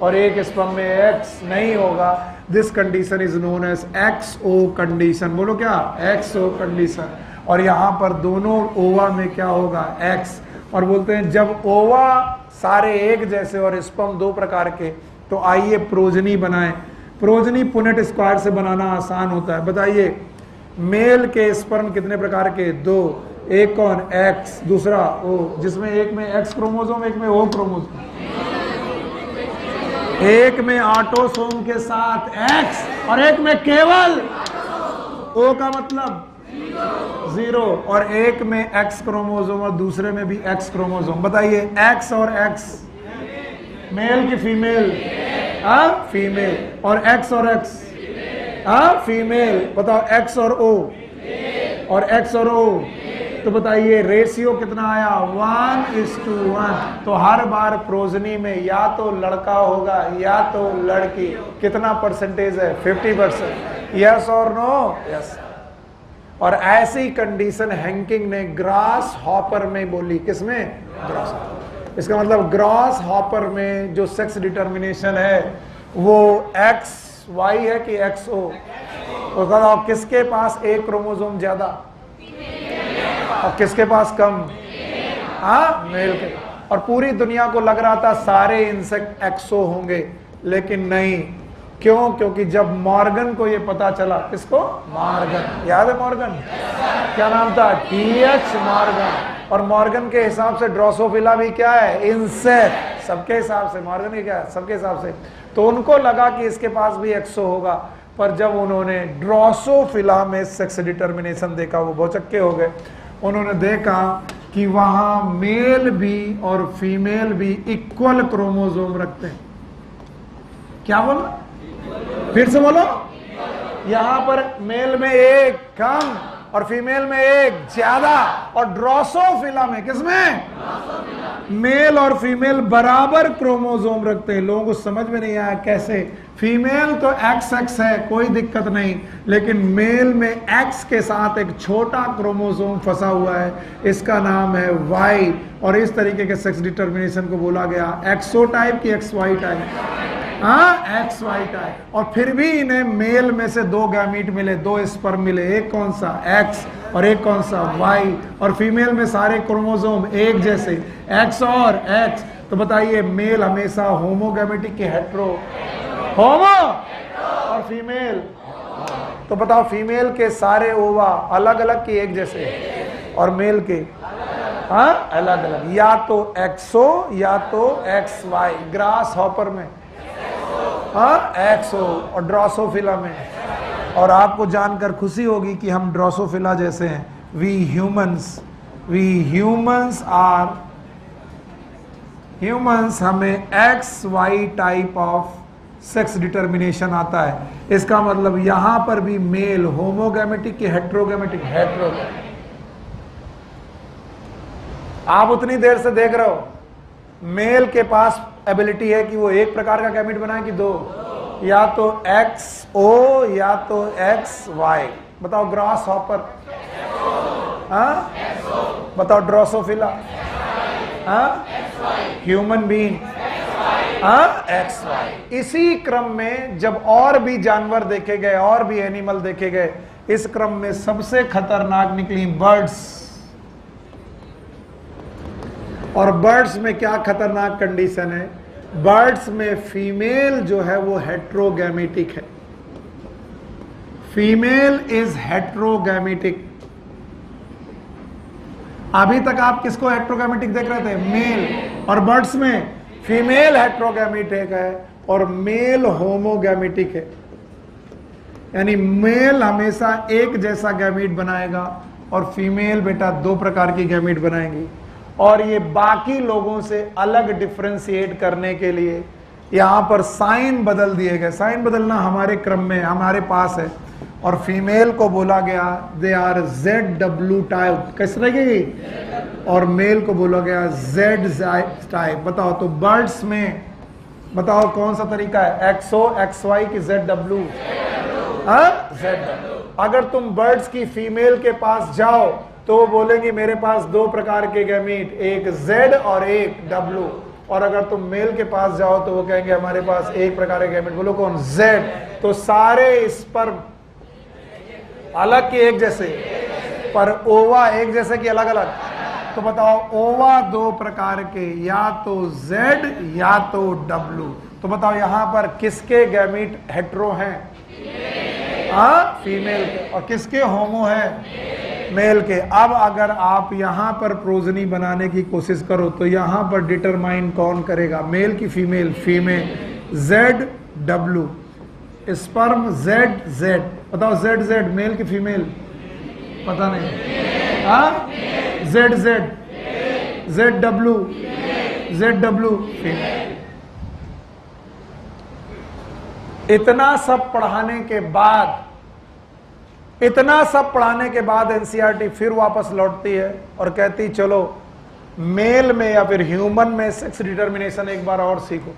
[SPEAKER 1] और एक स्पर्म में एक्स नहीं होगा। This condition is known as XO condition. बोलो क्या? XO condition. और यहां पर दोनों ओवा में क्या होगा? एक्स। और बोलते हैं जब ओवा सारे एक जैसे और स्पर्म दो प्रकार के, तो आइए प्रोजनी बनाएं। प्रोजनी पुनेट स्क्वायर से बनाना आसान होता है। बताइए मेल के स्पर्म कितने प्रकार के? दो। एक कौन? एक्स, दूसरा ओ, जिसमें एक में एक्स क्रोमोसोम, एक में ओ क्रोमोसोम। एक में ऑटोसोम के साथ एक्स और एक में केवल। O का मतलब जीरो, और एक में X क्रोमोसोम और दूसरे में भी X क्रोमोसोम। बताइए X और X, मेल की फीमेल? फीमेल। और X और X? फीमेल। बताओ X और O, और X और O, तो बताइए रेशियो कितना आया? 1:1। तो हर बार प्रोजनी में या तो लड़का होगा या तो लड़की। कितना परसेंटेज है? 50%। यस और नो? यस। और ऐसी कंडीशन हैंकिंग ने ग्रास हॉपर में बोली। किसमें? Grass hopper. इसका मतलब ग्रास हॉपर में जो सेक्स डिटर्मिनेशन है वो XY है कि XO? तो बताओ किसके पास एक क्रोमोसोम ज्यादा और किसके पास कम? मेल के। और पूरी दुनिया को लग रहा था सारे इंसेक्ट XO होंगे, लेकिन नहीं। क्यों? क्योंकि जब मॉर्गन को ये पता चला, किसको? मॉर्गन। याद है मॉर्गन? क्या नाम था? TH Morgan. और मॉर्गन के हिसाब से ड्रोसोफिला भी क्या है? इंसेक्ट। सबके हिसाब से मॉर्गन की क्या है? सबके हिसाब से। तो उनको लगा कि इसके पास भी XO होगा, पर जब उन्होंने ड्रोसोफिला में सेक्स डिटर्मिनेशन देखा वो भौचक्के हो गए। उन्होंने देखा कि वहां मेल भी और फीमेल भी इक्वल क्रोमोसोम रखते हैं। क्या बोला? फिर से बोलो। यहां पर मेल में एक कम और फीमेल में एक ज्यादा, और ड्रोसोफिला में किसमें? मेल और फीमेल बराबर क्रोमोसोम रखते हैं। लोगों को समझ में नहीं आया कैसे। फीमेल तो XX है, कोई दिक्कत नहीं, लेकिन मेल में X के साथ एक छोटा क्रोमोसोम फंसा हुआ है, इसका नाम है Y। और इस तरीके के सेक्स डिटर्मिनेशन को बोला गया XO टाइप की XY टाइप? XY type. और फिर भी इन्हें मेल में से दो गैमीट मिले, दो स्पर्म मिले, एक कौन सा? X और एक कौन सा? Y। और फीमेल में सारे क्रोमोसोम एक जैसे, X और X। तो बताइए मेल हमेशा होमोगैमेटिक की हेट्रो? होमो। और फीमेल? तो बताओ फीमेल के सारे ओवा अलग अलग की एक जैसे, और मेल के अलग अलग, या तो XO या तो XY। ग्रास हॉपर में XO और ड्रोसोफिला में। और आपको जानकर खुशी होगी कि हम ड्रोसोफिला जैसे हैं। वी ह्यूमंस हमें XY type of sex determination आता है। इसका मतलब यहां पर भी मेल होमोगैमेटिक की हेट्रोगैमेटिक? हेट्रोगैमेटिक। आप उतनी देर से देख रहे हो, मेल के पास एबिलिटी है कि वो एक प्रकार का गैमेट बनाए कि दो, या तो XO या तो XY। बताओ ग्रास हॉपर? बताओ ड्रोसोफिला? Human being? XY। इसी क्रम में जब और भी जानवर देखे गए, और भी एनिमल देखे गए, इस क्रम में सबसे खतरनाक निकली बर्ड्स। और बर्ड्स में क्या खतरनाक कंडीशन है? बर्ड्स में फीमेल जो है वो हेट्रोगैमेटिक है। Female is heterogametic. अभी तक आप किसको हेट्रोगैमेटिक देख रहे थे? मेल। और बर्ड्स में फीमेल हेट्रोगैमेटिक है और मेल होमोगैमेटिक है। यानी मेल हमेशा एक जैसा गैमीट बनाएगा और फीमेल बेटा दो प्रकार की गैमीट बनाएंगी। और ये बाकी लोगों से अलग डिफरेंशिएट करने के लिए यहां पर साइन बदल दिए गए। साइन बदलना हमारे क्रम में हमारे पास है। और फीमेल को बोला गया दे आर ZW टाइप। कैसे रहेगी? और मेल को बोला गया Z टाइप। बताओ तो बर्ड्स में बताओ कौन सा तरीका है? XO XY की ZW? ZW। अगर तुम बर्ड्स की फीमेल के पास जाओ तो वो बोलेंगे मेरे पास दो प्रकार के गैमीट, एक Z और एक W। और अगर तुम मेल के पास जाओ तो वो कहेंगे हमारे पास एक प्रकार के गैमीट। बोलो कौन? Z। तो सारे स्पर्म अलग के एक जैसे, पर ओवा एक जैसे कि अलग अलग? तो बताओ ओवा दो प्रकार के, या तो Z या तो W। तो बताओ यहां पर किसके गैमीट हेट्रो हैं? फीमेल के। और किसके होमो है? मेल के। अब अगर आप यहां पर प्रोजनी बनाने की कोशिश करो तो यहां पर डिटरमाइन कौन करेगा? मेल की female? Female. ZW। Sperm Z Z, बताओ जेड जेड मेल की फीमेल, पता नहीं, हाँ Z Z, Z W, Z W female. इतना सब पढ़ाने के बाद, इतना सब पढ़ाने के बाद एनसीईआरटी फिर वापस लौटती है और कहती चलो मेल में या फिर ह्यूमन में सेक्स डिटर्मिनेशन एक बार और सीखो।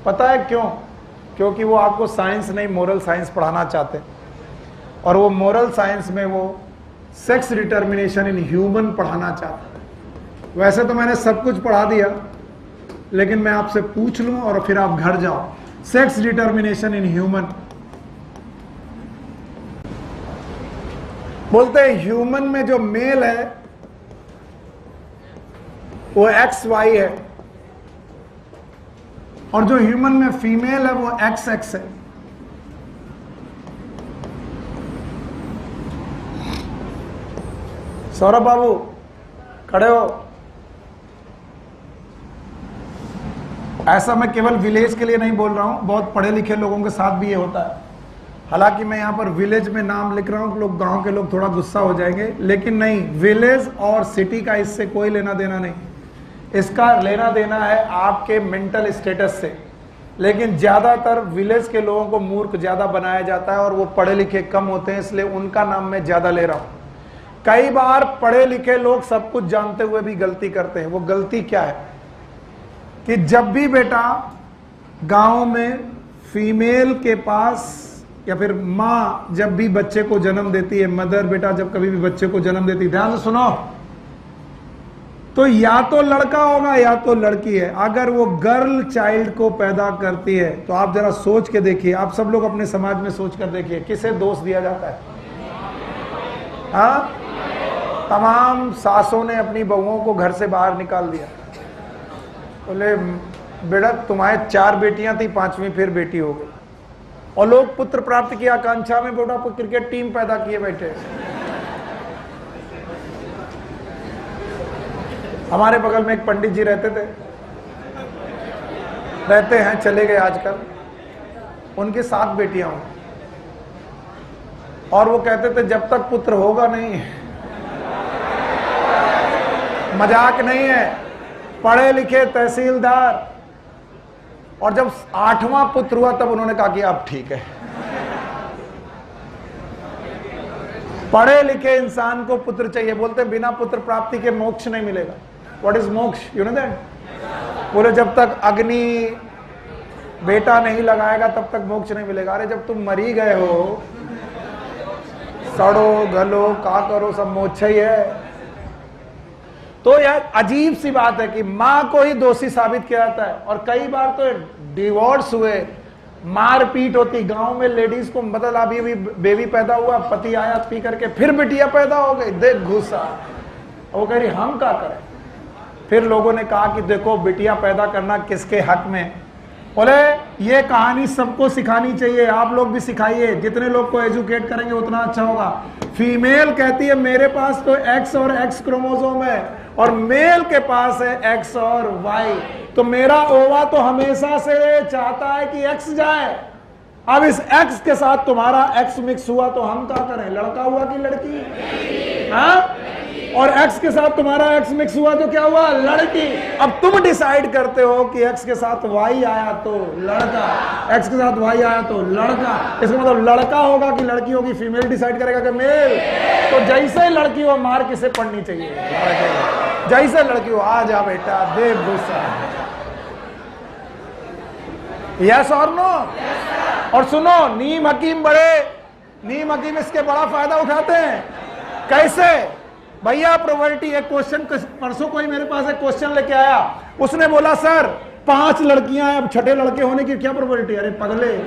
[SPEAKER 1] पता है क्यों? क्योंकि वो आपको साइंस नहीं मोरल साइंस पढ़ाना चाहते, और वो मोरल साइंस में वो सेक्स डिटर्मिनेशन इन ह्यूमन पढ़ाना चाहते। वैसे तो मैंने सब कुछ पढ़ा दिया, लेकिन मैं आपसे पूछ लूं और फिर आप घर जाओ, सेक्स डिटर्मिनेशन इन ह्यूमन, बोलते हैं ह्यूमन में जो मेल है वो एक्स वाई है, और जो ह्यूमन में फीमेल है वो एक्स एक्स है। सौरभ बाबू खड़े हो। ऐसा मैं केवल विलेज के लिए नहीं बोल रहा हूं, बहुत पढ़े लिखे लोगों के साथ भी ये होता है। हालांकि मैं यहां पर विलेज में नाम लिख रहा हूं, लोग गांव के लोग थोड़ा गुस्सा हो जाएंगे, लेकिन नहीं, विलेज और सिटी का इससे कोई लेना देना नहीं। इसका लेना देना है आपके मेंटल स्टेटस से। लेकिन ज्यादातर विलेज के लोगों को मूर्ख ज्यादा बनाया जाता है और वो पढ़े लिखे कम होते हैं, इसलिए उनका नाम मैं ज्यादा ले रहा हूं। कई बार पढ़े लिखे लोग सब कुछ जानते हुए भी गलती करते हैं। वो गलती क्या है कि जब भी बेटा गांव में फीमेल के पास या फिर मां जब भी बच्चे को जन्म देती है, मदर बेटा जब कभी भी बच्चे को जन्म देती है, ध्यान से सुनो, तो या तो लड़का होगा या तो लड़की है। अगर वो गर्ल चाइल्ड को पैदा करती है तो आप जरा सोच के देखिए, आप सब लोग अपने समाज में सोच कर देखिए, किसे दोष दिया जाता है? हाँ, तमाम सासों ने अपनी बहुओं को घर से बाहर निकाल दिया। बोले बेटा तुम्हारे 4 बेटियां थी, 5वीं फिर बेटी हो गई। और लोग पुत्र प्राप्ति की आकांक्षा में बेटा क्रिकेट टीम पैदा किए बैठे। हमारे बगल में एक पंडित जी रहते हैं, चले गए आजकल। उनकी 7 बेटियां हों, और वो कहते थे जब तक पुत्र होगा नहीं, मजाक नहीं है, पढ़े लिखे तहसीलदार, और जब 8वां पुत्र हुआ तब उन्होंने कहा कि अब ठीक है। पढ़े लिखे इंसान को पुत्र चाहिए। बोलते बिना पुत्र प्राप्ति के मोक्ष नहीं मिलेगा। व्हाट इज मोक्ष? You know that? बोले जब तक अग्नि बेटा नहीं लगाएगा तब तक मोक्ष नहीं मिलेगा। अरे जब तुम मरी गए हो, सड़ो गलो का करो, सब मोक्ष ही है। तो यह अजीब सी बात है कि मां को ही दोषी साबित किया जाता है। और कई बार तो डिवोर्स हुए, मारपीट होती गांव में लेडीज को, मतलब अभी बेबी पैदा हुआ, पति आया पी करके, फिर बिटिया पैदा हो गई, देख गुस्सा। वो कह रही हम क्या करें? फिर लोगों ने कहा कि देखो बिटिया पैदा करना किसके हक में। बोले ये कहानी सबको सिखानी चाहिए, आप लोग भी सिखाइए, जितने लोग को एजुकेट करेंगे उतना अच्छा होगा। फीमेल कहती है मेरे पास तो एक्स और एक्स क्रोमोसोम है, और मेल के पास है एक्स और वाई, तो मेरा ओवा तो हमेशा से चाहता है कि एक्स जाए। अब इस एक्स के साथ तुम्हारा एक्स मिक्स हुआ तो हम क्या करें? लड़का हुआ कि लड़की? हाँ? और एक्स के साथ तुम्हारा एक्स मिक्स हुआ तो क्या हुआ? लड़की। अब तुम डिसाइड करते हो कि एक्स के साथ वाई आया तो लड़का, एक्स के साथ वाई आया तो लड़का। इसका मतलब लड़का होगा कि लड़की होगी? फीमेल डिसाइड करेगा कि मेल। तो जैसे लड़की हो मार किसे पड़नी चाहिए? जैसे लड़की हो, आ जा बेटा दे गुस्सा। यस और नो? और सुनो, नीम हकीम इसके बड़ा फायदा उठाते हैं। कैसे? भैया प्रोबेबिलिटी, एक क्वेश्चन परसों कोई मेरे पास एक क्वेश्चन लेके आया, उसने बोला सर 5 लड़कियां हैं, अब छठे लड़के होने की क्या प्रोबेबिलिटी? अरे पगले,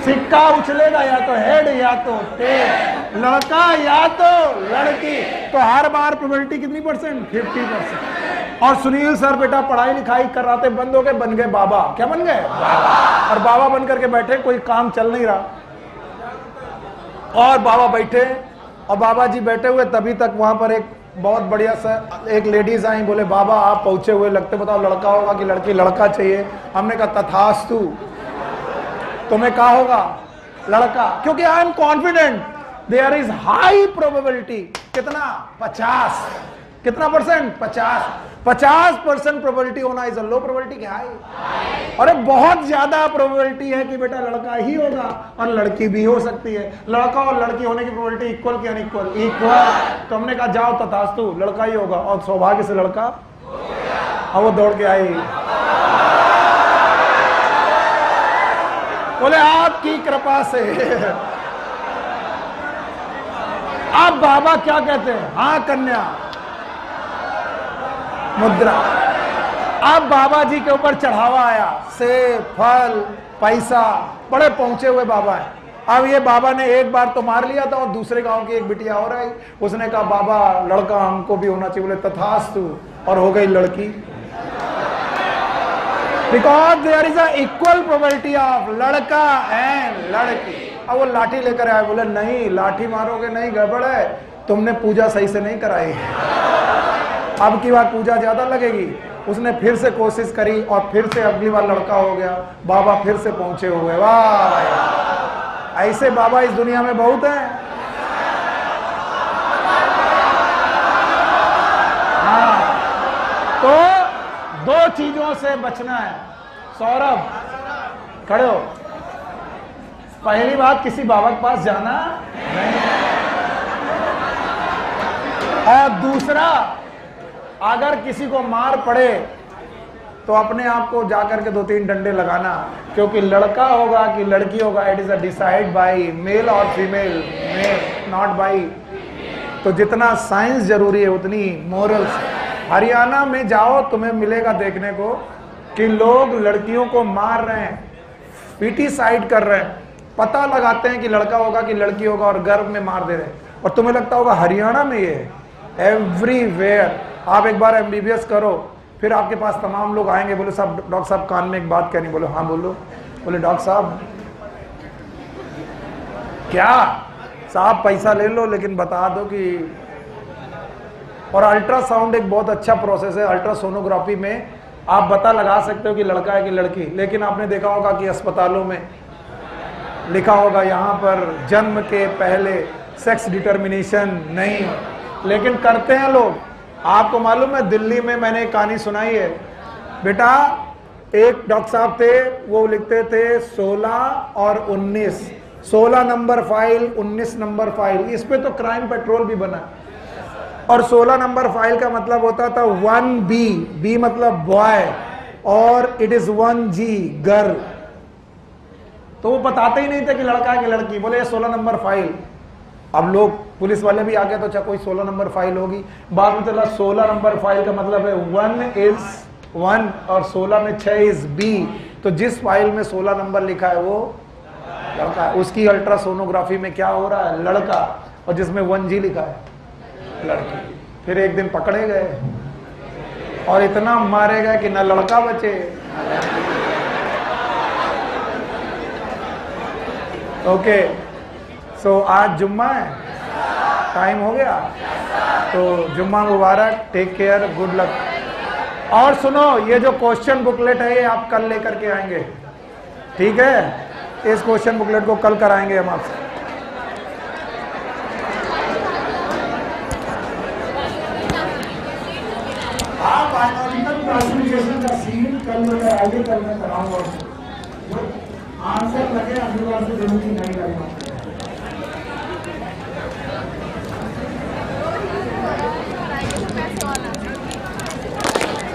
[SPEAKER 1] सिक्का उछलेगा या तो हेड या तो टेल, लड़का या तो लड़की, तो हर बार प्रोबेबिलिटी कितनी परसेंट? 50%। और सुनील सर बेटा पढ़ाई लिखाई कराते बंद हो गए, बन गए बाबा। क्या बन गए? बाबा। और बाबा बन करके बैठे, कोई काम चल नहीं रहा, और बाबा बैठे, और बाबा जी बैठे हुए, तभी तक वहां पर एक बहुत बढ़िया सा एक लेडीज आई, बोले बाबा आप पहुंचे हुए लगते, बताओ लड़का होगा कि लड़की? लड़का चाहिए। हमने कहा तथास्तु, तुम्हें क्या होगा? लड़का, क्योंकि I am confident there is high probability. कितना? 50। कितना परसेंट? 50% प्रोबेबिलिटी होना इज अ लो प्रोबेबिलिटी क्या है? और बहुत ज्यादा प्रोबेबिलिटी है कि बेटा लड़का ही होगा और लड़की भी हो सकती है। लड़का और लड़की होने की प्रोबेबिलिटी इक्वल क्या? इक्वल। तो हमने कहा जाओ तथास्तु, लड़का ही होगा, और सौभाग्य से लड़का अब वो दौड़ के आई, बोले आपकी कृपा से। अब बाबा क्या कहते हैं? हाँ कन्या, मुद्रा। अब बाबा जी के ऊपर चढ़ावा आया, सेब, फल, पैसा, बड़े पहुंचे हुए बाबा है। अब ये बाबा ने एक बार तो मार लिया था, और दूसरे गांव की एक बिटिया और आई, उसने कहा बाबा लड़का हमको भी होना चाहिए। बोले तथास्तु, और हो गई लड़की। Because there is a equal probability of लड़का एंड लड़की। अब वो लाठी लेकर आए, बोले नहीं लाठी मारोगे नहीं, गड़बड़ है, तुमने पूजा सही से नहीं कराई, अब की बार पूजा ज्यादा लगेगी। उसने फिर से कोशिश करी, और फिर से अगली बार लड़का हो गया। बाबा फिर से पहुंचे हुए। वाह, ऐसे बाबा इस दुनिया में बहुत हैं। हाँ, तो दो चीजों से बचना है। सौरभ खड़े हो। पहली बात, किसी बाबा के पास जाना नहीं, और दूसरा, अगर किसी को मार पड़े तो अपने आप को जाकर के 2-3 डंडे लगाना, क्योंकि लड़का होगा कि लड़की होगा, it is a decide by male और फीमेल, मेल नॉट बाय। तो जितना साइंस जरूरी है उतनी मोरल्स। हरियाणा में जाओ, तुम्हें मिलेगा देखने को कि लोग लड़कियों को मार रहे हैं, पीटीसाइड कर रहे हैं, पता लगाते हैं कि लड़का होगा कि लड़की होगा, और गर्भ में मार दे रहे हैं। और तुम्हें लगता होगा हरियाणा में ये एवरीवेयर। आप एक बार एमबीबीएस करो, फिर आपके पास तमाम लोग आएंगे, बोले साहब डॉक्टर साहब कान में एक बात कहनी। बोलो हाँ बोलो। बोले डॉक्टर साहब क्या? साहब पैसा ले लो लेकिन बता दो कि। और अल्ट्रासाउंड एक बहुत अच्छा प्रोसेस है। अल्ट्रासोनोग्राफी में आप पता लगा सकते हो कि लड़का है कि लड़की, लेकिन आपने देखा होगा कि अस्पतालों में लिखा होगा यहाँ पर जन्म के पहले सेक्स डिटर्मिनेशन नहीं, लेकिन करते हैं लोग। आपको मालूम है दिल्ली में मैंने एक कहानी सुनाई है बेटा, एक डॉक्टर साहब थे, वो लिखते थे 16 और 19, 16 नंबर फाइल, 19 नंबर फाइल। इस पे तो क्राइम पेट्रोल भी बना। और 16 नंबर फाइल का मतलब होता था 1B, बी मतलब बॉय, और इट इज 1G गर्ल। तो वो बताते ही नहीं थे कि लड़का है कि लड़की, बोले ये 16 नंबर फाइल। अब लोग पुलिस वाले भी आ गए तो अच्छा कोई 16 नंबर फाइल होगी। बाद में चला 16 नंबर फाइल का मतलब है 1 इज 1 और 16 में 6 इज B। तो जिस फाइल में 16 नंबर लिखा है वो लड़का है, उसकी अल्ट्रासोनोग्राफी में क्या हो रहा है? लड़का। और जिसमें 1G लिखा है लड़की। फिर एक दिन पकड़े गए और इतना मारे गए कि न लड़का बचे। ओके, सो आज जुम्मा है, टाइम हो गया, तो जुम्मा मुबारक, टेक केयर, गुड लक। और सुनो, ये जो क्वेश्चन बुकलेट है ये आप कल लेकर के आएंगे, ठीक है? इस क्वेश्चन बुकलेट को कल कराएंगे हम आपसे। आप बायोलॉजिकल क्लासिफिकेशन का सीन कल लेकर आइए, कल मैं कराऊंगा। आंसर लगे अगली बार से देने की नहीं लगेगा।